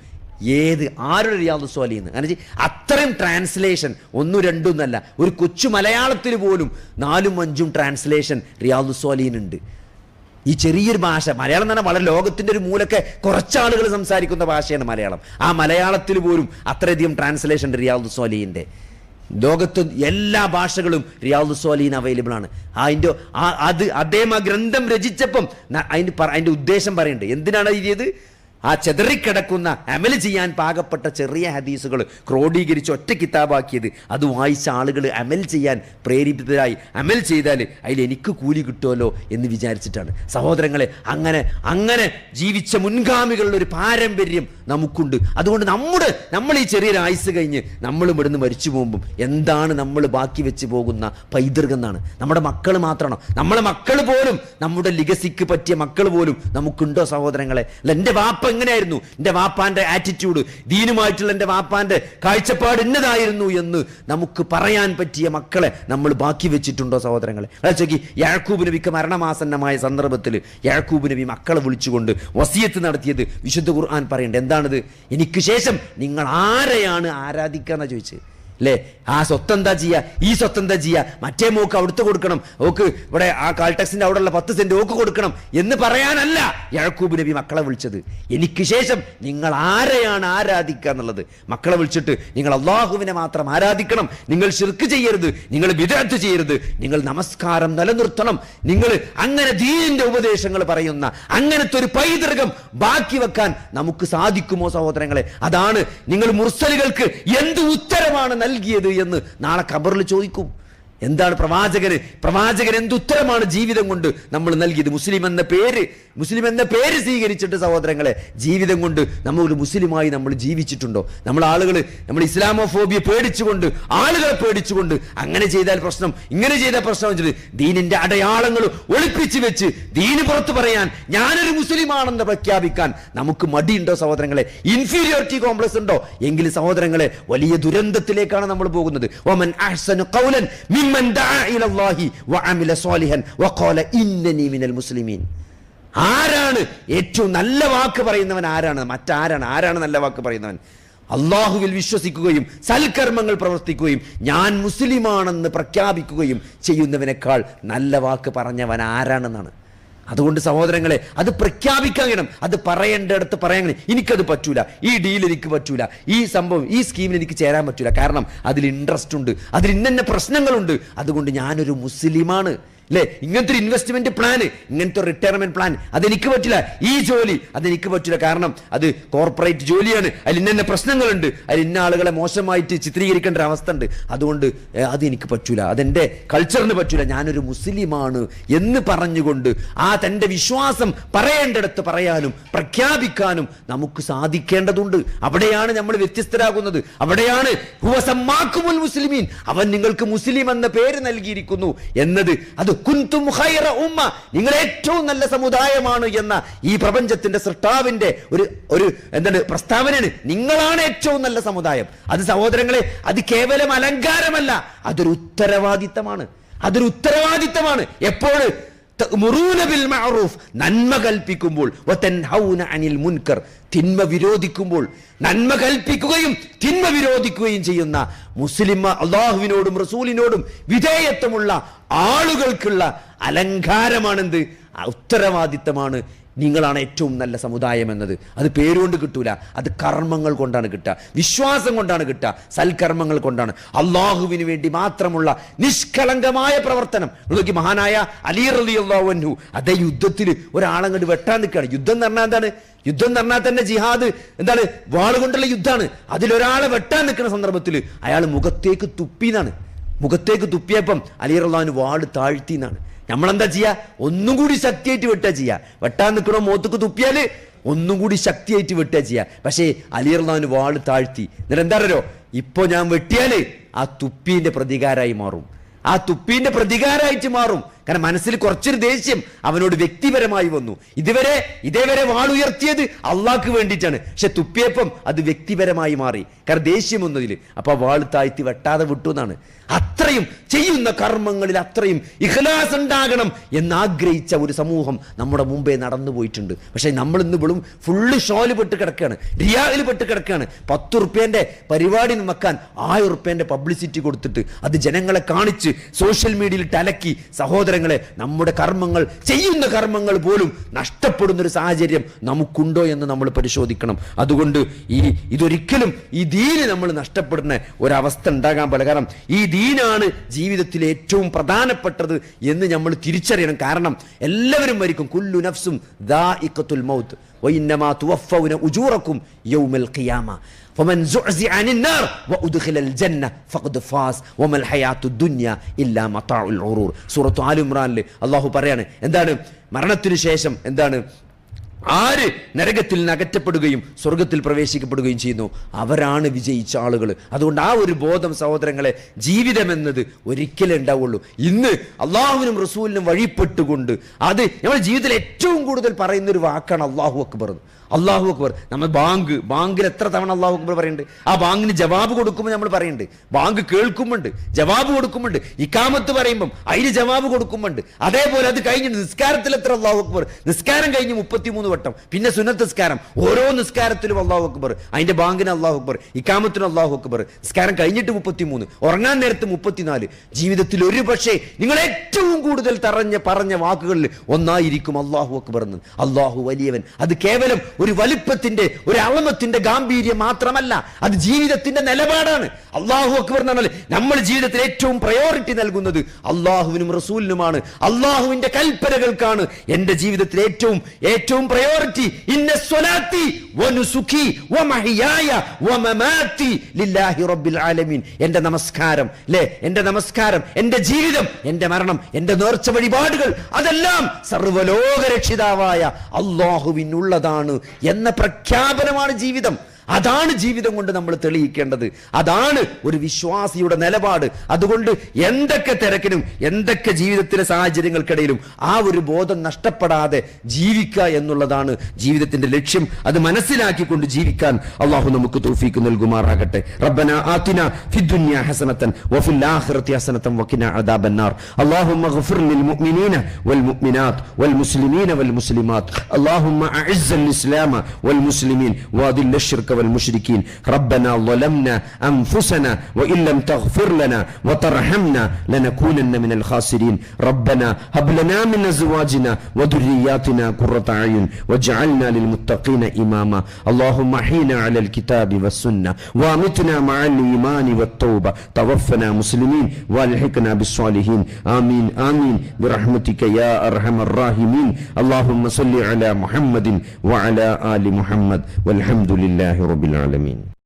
ആരുടെ റിയാദുസ് സ്വാലിഹീൻ. കാരണം അത്രയും ട്രാൻസ്ലേഷൻ, 1, 2 എന്നല്ല, ഒരു കൊച്ചു മലയാളത്തിൽ പോലും 4ഉം 5ഉം ട്രാൻസ്ലേഷൻ റിയാദുസ് സ്വാലിഹീൻ ഉണ്ട്. ഈ ചെറിയൊരു ഭാഷ മലയാളം എന്ന് പറഞ്ഞാൽ വളരെ ലോകത്തിന്റെ ഒരു മൂലൊക്കെ കുറച്ചാളുകൾ സംസാരിക്കുന്ന ഭാഷയാണ് മലയാളം. ആ മലയാളത്തിൽ പോലും അത്രയധികം ട്രാൻസ്ലേഷൻ റിയാദുസ് സ്വാലിഹീന്റെ. ലോകത്ത് എല്ലാ ഭാഷകളും റിയാദുസ് സ്വാലിഹീൻ അവൈലബിൾ ആണ്. അദ്ദേഹം ആ ഗ്രന്ഥം രചിച്ചപ്പം അതിന്റെ ഉദ്ദേശം പറയുന്നുണ്ട്. എന്തിനാണ് എഴുതിയത്? ആ ചെതറിക്കിടക്കുന്ന അമല് ചെയ്യാൻ പാകപ്പെട്ട ചെറിയ ഹദീസുകൾ ക്രോഡീകരിച്ച് ഒറ്റ കിതാബാക്കിയത്, അത് വായിച്ച ആളുകൾ അമൽ ചെയ്യാൻ പ്രേരിതരായി അമൽ ചെയ്താൽ അതിൽ എനിക്ക് കൂലി കിട്ടുമല്ലോ എന്ന് വിചാരിച്ചിട്ടാണ്. സഹോദരങ്ങളെ, അങ്ങനെ ജീവിച്ച മുൻഗാമികളുടെ ഒരു പാരമ്പര്യം നമുക്കുണ്ട്. അതുകൊണ്ട് നമ്മൾ ഈ ചെറിയൊരു ആയുസ് കഴിഞ്ഞ് നമ്മൾ ഇവിടുന്ന് മരിച്ചു പോകുമ്പം എന്താണ് നമ്മൾ ബാക്കി വെച്ച് പോകുന്ന പൈതൃകം എന്നാണ്. നമ്മുടെ മക്കൾ മാത്രമാണോ? നമ്മളെ മക്കൾ പോലും, നമ്മുടെ ലിഗസിക്ക് പറ്റിയ മക്കൾ പോലും നമുക്കുണ്ടോ സഹോദരങ്ങളെ? അല്ല, എൻ്റെ വാപ്പ എങ്ങനെയായിരുന്നു, എൻ്റെ വാപ്പാന്റെ ആറ്റിറ്റ്യൂഡ്, ദീനുമായിട്ടുള്ള എൻ്റെ വാപ്പാന്റെ കാഴ്ചപ്പാട് ഇന്നതായിരുന്നു എന്ന് നമുക്ക് പറയാൻ പറ്റിയ മക്കളെ നമ്മൾ ബാക്കി വെച്ചിട്ടുണ്ടോ സഹോദരങ്ങളെ? അതൊക്കെ യാക്കൂബ് നബിക്ക് മരണമാസന്നമായ സന്ദർഭത്തിൽ യാക്കൂബ് നബി മക്കളെ വിളിച്ചുകൊണ്ട് വസിയത്ത് നടത്തിയത് വിശുദ്ധ ഖുർആൻ പറയുന്നുണ്ട്. എന്താണത്? എനിക്ക് ശേഷം നിങ്ങൾ ആരെയാണ് ആരാധിക്കാന്നാ ചോദിച്ചത് അല്ലേ? ആ സ്വത്തെന്താ ചെയ്യുക, ഈ സ്വത്തെന്താ ചെയ്യുക, മറ്റേ മോക്ക് അവിടുത്തെ കൊടുക്കണം, ഓക്ക് ഇവിടെ ആ കാൾടെക്സിന്റെ അവിടെയുള്ള 10 സെന്റ് ഓക്ക് കൊടുക്കണം എന്ന് പറയാനല്ല യാക്കൂബ് നബി മക്കളെ വിളിച്ചത്. എനിക്ക് ശേഷം നിങ്ങൾ ആരെയാണ് ആരാധിക്കുക എന്നുള്ളത്. മക്കളെ വിളിച്ചിട്ട് നിങ്ങൾ അള്ളാഹുവിനെ മാത്രം ആരാധിക്കണം, നിങ്ങൾ ശിർക്ക് ചെയ്യരുത്, നിങ്ങൾ ബിദ്അത്ത് ചെയ്യരുത്, നിങ്ങൾ നമസ്കാരം നിലനിർത്തണം, നിങ്ങൾ അങ്ങനെ ദീനിന്റെ ഉപദേശങ്ങൾ പറയുന്ന അങ്ങനത്തെ ഒരു പൈതൃകം ബാക്കി വെക്കാൻ നമുക്ക് സാധിക്കുമോ സഹോദരങ്ങളെ? അതാണ് നിങ്ങൾ മുർസലുകൾക്ക് എന്ത് ഉത്തരമാണ് നൽകിയത് എന്ന് നാളെ ഖബറിൽ ചോദിക്കും. എന്താണ് പ്രവാചകൻ എന്തുത്തരമാണ് ജീവിതം കൊണ്ട് നമ്മൾ നൽകിയത്? മുസ്ലിം എന്ന പേര് സ്വീകരിച്ചിട്ട് സഹോദരങ്ങളെ ജീവിതം കൊണ്ട് നമ്മൾ ഒരു മുസ്ലിമായി നമ്മൾ ജീവിച്ചിട്ടുണ്ടോ? നമ്മൾ ഇസ്ലാമോഫോബിയ പേടിച്ചുകൊണ്ട്, ആളുകളെ പേടിച്ചുകൊണ്ട് അങ്ങനെ ചെയ്താൽ പ്രശ്നം, ഇങ്ങനെ ചെയ്താൽ പ്രശ്നം വെച്ചിട്ട് ദീനിന്റെ അടയാളങ്ങൾ ഒളിപ്പിച്ചു വെച്ച് ദീന് പുറത്തു പറയാൻ, ഞാനൊരു മുസ്ലിമാണെന്ന് പ്രഖ്യാപിക്കാൻ നമുക്ക് മടിയുണ്ടോ സഹോദരങ്ങളെ? ഇൻഫീരിയോറിറ്റി കോംപ്ലക്സ് ഉണ്ടോ? എങ്കിൽ സഹോദരങ്ങളെ വലിയ ദുരന്തത്തിലേക്കാണ് നമ്മൾ പോകുന്നത്. വമൻ അഹ്സനു ഖൗലൻ മിമ്മൻ ദഅ ഇലല്ലാഹി വഅമില സ്വാലിഹൻ വഖാല ഇന്നനി മിനൽ മുസ്ലിമീൻ. ആരാണ് ഏറ്റവും നല്ല വാക്ക് പറയുന്നവൻ? ആരാണ് നല്ല വാക്ക് പറയുന്നവൻ? അള്ളാഹുവിൽ വിശ്വസിക്കുകയും സൽക്കർമ്മങ്ങൾ പ്രവർത്തിക്കുകയും ഞാൻ മുസ്ലിമാണെന്ന് പ്രഖ്യാപിക്കുകയും ചെയ്യുന്നവനേക്കാൾ നല്ല വാക്ക് പറഞ്ഞവൻ ആരാണെന്നാണ്. അതുകൊണ്ട് സഹോദരങ്ങളെ, അത് പ്രഖ്യാപിക്കാൻ കഴിയണം, അത് പറയേണ്ടടുത്ത് പറയാൻ കഴിയും. എനിക്കത് പറ്റൂല, ഈ ഡീൽ എനിക്ക് പറ്റൂല, ഈ സംഭവം, ഈ സ്കീമിൽ എനിക്ക് ചേരാൻ പറ്റൂല, കാരണം അതിൽ ഇൻട്രസ്റ്റ് ഉണ്ട്, അതിൽ ഇന്ന പ്രശ്നങ്ങളുണ്ട്, അതുകൊണ്ട് ഞാനൊരു മുസ്ലിമാണ് അല്ലേ? ഇങ്ങനത്തെ ഒരു ഇൻവെസ്റ്റ്മെന്റ് പ്ലാന്, ഇങ്ങനത്തെ ഒരു റിട്ടയർമെന്റ് പ്ലാൻ അതെനിക്ക് പറ്റില്ല, ഈ ജോലി അതെനിക്ക് പറ്റില്ല, കാരണം അത് കോർപ്പറേറ്റ് ജോലിയാണ്, അതിൽ ഇന്ന പ്രശ്നങ്ങളുണ്ട്, അതിൽ ഇന്ന ആളുകളെ മോശമായിട്ട് ചിത്രീകരിക്കേണ്ട ഒരു അവസ്ഥ ഉണ്ട്, അതുകൊണ്ട് അതെനിക്ക് പറ്റൂല, അതെന്റെ കൾച്ചറിന് പറ്റൂല, ഞാനൊരു മുസ്ലിമാണ് എന്ന് പറഞ്ഞുകൊണ്ട് ആ തന്റെ വിശ്വാസം പറയേണ്ടടുത്ത് പറയാനും പ്രഖ്യാപിക്കാനും നമുക്ക് സാധിക്കേണ്ടതുണ്ട്. അവിടെയാണ് നമ്മൾ വ്യത്യസ്തരാകുന്നത്. അവിടെയാണ് ഹുവ സമ്മാക്കുമുൽ മുസ്ലിമീൻ, അവൻ നിങ്ങൾക്ക് മുസ്ലിം എന്ന പേര് നൽകിയിരിക്കുന്നു എന്നത്. അത് കുൻതും ഖൈറ ഉമ്മ, നിങ്ങൾ ഏറ്റവും നല്ല സമുദായമാണ് എന്ന ഈ പ്രപഞ്ചത്തിന്റെ സൃഷ്ടാവിന്റെ ഒരു എന്താണ് പ്രസ്താവനയാണ്. നിങ്ങളാണ് ഏറ്റവും നല്ല സമുദായം. അത് സഹോദരങ്ങളെ, അത് കേവലം അലങ്കാരമല്ല, അതൊരു ഉത്തരവാദിത്തമാണ്. അതൊരു ഉത്തരവാദിത്തമാണ്. എപ്പോൾ തഅ്മുറൂന ബിൽ മഅറൂഫ്, നന്മ കൽപ്പിക്കുമ്പോൾ, വതൻഹൗന അനിൽ മുൻകർ, തിന്മ വിരോധിക്കുമ്പോൾ. നന്മ കൽപ്പിക്കുകയും തിന്മ വിരോധിക്കുകയും ചെയ്യുന്ന മുസ്ലിം, അള്ളാഹുവിനോടും റസൂലിനോടും വിധേയത്വമുള്ള ആളുകൾക്കുള്ള അലങ്കാരമാണെന്ത്? ഉത്തരവാദിത്തമാണ്. നിങ്ങളാണ് ഏറ്റവും നല്ല സമുദായം എന്നത്. അത് പേരുകൊണ്ട് കിട്ടൂല, അത് കർമ്മങ്ങൾ കൊണ്ടാണ് കിട്ടുക, വിശ്വാസം കൊണ്ടാണ് കിട്ടുക, സൽക്കർമ്മങ്ങൾ കൊണ്ടാണ്. അള്ളാഹുവിന് വേണ്ടി മാത്രമുള്ള നിഷ്കളങ്കമായ പ്രവർത്തനം. നോക്കി, മഹാനായ അലി റളിയല്ലാഹു അൻഹു അതേ യുദ്ധത്തിൽ ഒരാളങ്ങോട്ട് വെട്ടാൻ നിൽക്കുകയാണ്. യുദ്ധം എന്ന് പറഞ്ഞാൽ എന്താണ്? യുദ്ധം എന്ന് പറഞ്ഞാൽ തന്നെ ജിഹാദ് എന്താണ്? വാളുകൊണ്ടുള്ള യുദ്ധമാണ്. അതിലൊരാളെ വെട്ടാൻ നിൽക്കുന്ന സന്ദർഭത്തിൽ അയാൾ മുഖത്തേക്ക് തുപ്പിന്നാണ്. മുഖത്തേക്ക് തുപ്പിയപ്പം അലി റളിയല്ലാഹു അൻഹു വാള് താഴ്ത്തിന്നാണ്. നമ്മളെന്താ ചെയ്യാ? ഒന്നും കൂടി ശക്തിയായിട്ട് വെട്ടാ ചെയ്യാ. വെട്ടാൻ നിൽക്കണോ മുഖത്തേക്ക് തുപ്പിയാല് ഒന്നും കൂടി ശക്തിയായിട്ട് വെട്ടാ ചെയ്യാ. പക്ഷേ അലി റളിയല്ലാഹു അൻഹു വാള് താഴ്ത്തി. എന്നിട്ട് എന്താ അറിയോ? ഇപ്പൊ ഞാൻ വെട്ടിയാല് ആ തുപ്പീന്റെ പ്രതികാരമായി മാറും. ആ തുപ്പീന്റെ പ്രതികാരമായിട്ട് മാറും. കാരണം മനസ്സിൽ കുറച്ചൊരു ദേഷ്യം അവനോട് വ്യക്തിപരമായി വന്നു. ഇതേവരെ വാളുയർത്തിയത് അള്ളാഹ്ക്ക് വേണ്ടിയിട്ടാണ്. പക്ഷെ തുപ്പിയപ്പം അത് വ്യക്തിപരമായി മാറി. കാരണം ദേഷ്യം ഒന്നതിൽ. അപ്പൊ വാള് താഴ്ത്തി വെട്ടാതെ വിട്ടു എന്നാണ്. അത്രയും ചെയ്യുന്ന കർമ്മങ്ങളിൽ അത്രയും ഇഖ്ലാസ് ഉണ്ടാകണം എന്നാഗ്രഹിച്ച ഒരു സമൂഹം നമ്മുടെ മുമ്പേ നടന്നു പോയിട്ടുണ്ട്. പക്ഷെ നമ്മൾ ഇന്ന് വെറും ഫുള്ള് ഷോല് പെട്ട് കിടക്കുകയാണ്, റിയായിൽ പെട്ട് കിടക്കുകയാണ്. 10 റുപ്യന്റെ പരിപാടി വെക്കാൻ 1000 റുപ്യന്റെ പബ്ലിസിറ്റി കൊടുത്തിട്ട് അത് ജനങ്ങളെ കാണിച്ച് സോഷ്യൽ മീഡിയയിൽ അലക്കി. സഹോദരങ്ങളെ, നമ്മുടെ കർമ്മങ്ങൾ, ചെയ്യുന്ന കർമ്മങ്ങൾ പോലും നഷ്ടപ്പെടുന്നൊരു സാഹചര്യം നമുക്കുണ്ടോ എന്ന് നമ്മൾ പരിശോധിക്കണം. അതുകൊണ്ട് ഇതൊരിക്കലും ഈ ദീന് നമ്മൾ നഷ്ടപ്പെടുന്ന ഒരവസ്ഥ ഉണ്ടാകാൻ പാടില്ല. കാരണം ഈ ദീനാണ് ജീവിതത്തിൽ ഏറ്റവും പ്രധാനപ്പെട്ടത് എന്ന് നമ്മൾ തിരിച്ചറിയണം. കാരണം എല്ലാവരും മരിക്കും. കുല്ലു നഫ്സും ദാഇഖത്തുൽ മൗത്ത് വഇന്നമാ തുവഫൗന ഉജൂറക്കും യൗമൽ ഖിയാമ ഫമൻ സുഅ്സിഅ അനിൻ നാർ വഉദ്ഖിലൽ ജന്ന ഫഖദ് ഫാസ് വമൽ ഹയാത്തുദ് ദുനിയ ഇല്ലാ മതാഉൽ ഉറൂർ. സൂറത്ത് ആൽ ഇംറാനിൽ അല്ലാഹു പറയാണ്, എന്താണ് മരണത്തിനു ശേഷം എന്താണ് ആര് നരകത്തിൽ നിന്ന് അകറ്റപ്പെടുകയും സ്വർഗത്തിൽ പ്രവേശിക്കപ്പെടുകയും ചെയ്യുന്നു, അവരാണ് വിജയിച്ച ആളുകൾ. അതുകൊണ്ട് ആ ഒരു ബോധം സഹോദരങ്ങളെ, ജീവിതം എന്നത് ഒരിക്കലേ ഉണ്ടാവുള്ളൂ. ഇന്ന് അള്ളാഹുവിനും റസൂലിനും വഴിപ്പെട്ടുകൊണ്ട് അത് നമ്മുടെ ജീവിതത്തിൽ ഏറ്റവും കൂടുതൽ പറയുന്ന ഒരു വാക്കാണ് അല്ലാഹു അക്ബർ. അല്ലാഹു അക്ബർ. നമ്മൾ ബാങ്കിൽ എത്ര തവണ അല്ലാഹു അക്ബർ പറയുന്നുണ്ട്. ആ ബാങ്കിന് ജവാബ് കൊടുക്കുമ്പോൾ നമ്മൾ പറയുന്നുണ്ട്, ബാങ്ക് കേൾക്കുമ്പോണ്ട് ജവാബ് കൊടുക്കുമ്പോണ്ട്, ഇക്കാമത്ത് പറയുമ്പം അതിന് ജവാബ് കൊടുക്കുമ്പോണ്ട്. അതേപോലെ അത് കഴിഞ്ഞ് നിസ്കാരത്തിൽ എത്ര അല്ലാഹു അക്ബർ. നിസ്കാരം കഴിഞ്ഞ് 33 വട്ടം, പിന്നെ സുന്നത്ത് നിസ്കാരം, ഓരോ നിസ്കാരത്തിലും അല്ലാഹു അക്ബർ. അതിന്റെ ബാങ്കിന് അല്ലാഹു അക്ബർ, ഇക്കാമത്തിന് അല്ലാഹു അക്ബർ. നിസ്കാരം കഴിഞ്ഞിട്ട് 33, ഉറങ്ങാൻ നേരത്ത് 34. ജീവിതത്തിൽ ഒരു പക്ഷേ നിങ്ങൾ ഏറ്റവും കൂടുതൽ പറഞ്ഞ വാക്കുകളിൽ ഒന്നായിരിക്കും അല്ലാഹു അക്ബർ എന്ന്. അല്ലാഹു വലിയവൻ. അത് കേവലം ഒരു വലിപ്പത്തിന്റെ, ഒരു അളമത്തിന്റെ ഗാംഭീര്യം മാത്രമല്ല, അത് ജീവിതത്തിന്റെ നിലപാടാണ്. അല്ലാഹു അക്ബർ എന്ന് പറഞ്ഞാൽ നമ്മൾ ജീവിതത്തിൽ ഏറ്റവും പ്രയോറിറ്റി നൽകുന്നത് അള്ളാഹുവിനും റസൂലിനുമാണ്, അള്ളാഹുവിന്റെ കൽപ്പനകൾക്കാണ്. എന്റെ ജീവിതത്തിൽ ഏറ്റവും പ്രയോറിറ്റി ഇന്ന സ്വലാത്തി വനുസുഖി വമഹിയായ വമമാതി ലില്ലാഹി റബ്ബിൽ ആലമീൻ. എന്റെ നമസ്കാരം, എന്റെ നമസ്കാരം, എന്റെ ജീവിതം, എന്റെ മരണം, എന്റെ നേർച്ച വഴിപാടുകൾ, അതെല്ലാം സർവ്വലോക രക്ഷിതാവായ അള്ളാഹുവിനുള്ളതാണ് എന്ന പ്രഖ്യാപനമാണ് ജീവിതം. അതാണ് ജീവിതം കൊണ്ട് നമ്മൾ തെളിയിക്കേണ്ടത്. അതാണ് ഒരു വിശ്വാസിയുടെ നിലപാട്. അതുകൊണ്ട് എന്തൊക്കെ തിരക്കിനും എന്തൊക്കെ ജീവിതത്തിലെ സാഹചര്യങ്ങൾക്കിടയിലും ആ ഒരു ബോധം നഷ്ടപ്പെടാതെ ജീവിക്കുക എന്നുള്ളതാണ് ജീവിതത്തിന്റെ ലക്ഷ്യം. അത് മനസ്സിലാക്കിക്കൊണ്ട് ജീവിക്കാൻ അള്ളാഹു നമുക്ക് തൗഫീഖ് നൽകുമാറാകട്ടെ. റബ്ബനാ ആതിനാ ഫിദ്ദുനിയ ഹസനതൻ വഫിൽ ആഖിറതി ഹസനതൻ വഖിനാ അദാബന്നാർ. അല്ലാഹുമ്മ ഗ്ഫിർ ലിൽ മുഅ്മിനീന വൽ മുഅ്മിനാത്ത് വൽ മുസ്ലിമീന വൽ മുസ്ലിമാത്ത്. അല്ലാഹുമ്മ അഇസ്സൽ ഇസ്ലാമ വൽ മുസ്ലിമീൻ വഅദില്ല الشرك والمشركين. ربنا ظلمنا أنفسنا وإن لم تغفر لنا وترحمنا لنكونن من الخاسرين. ربنا هب لنا من أزواجنا وذرياتنا قرة أعين واجعلنا للمتقين إماما. اللهم أحينا على الكتاب والسنة وامتنا مع الإيمان والتوبة. توفنا مسلمين والحقنا بالصالحين. آمين آمين برحمتك يا أرحم الراحمين. اللهم صل على محمد وعلى آل محمد والحمد لله رب العالمين.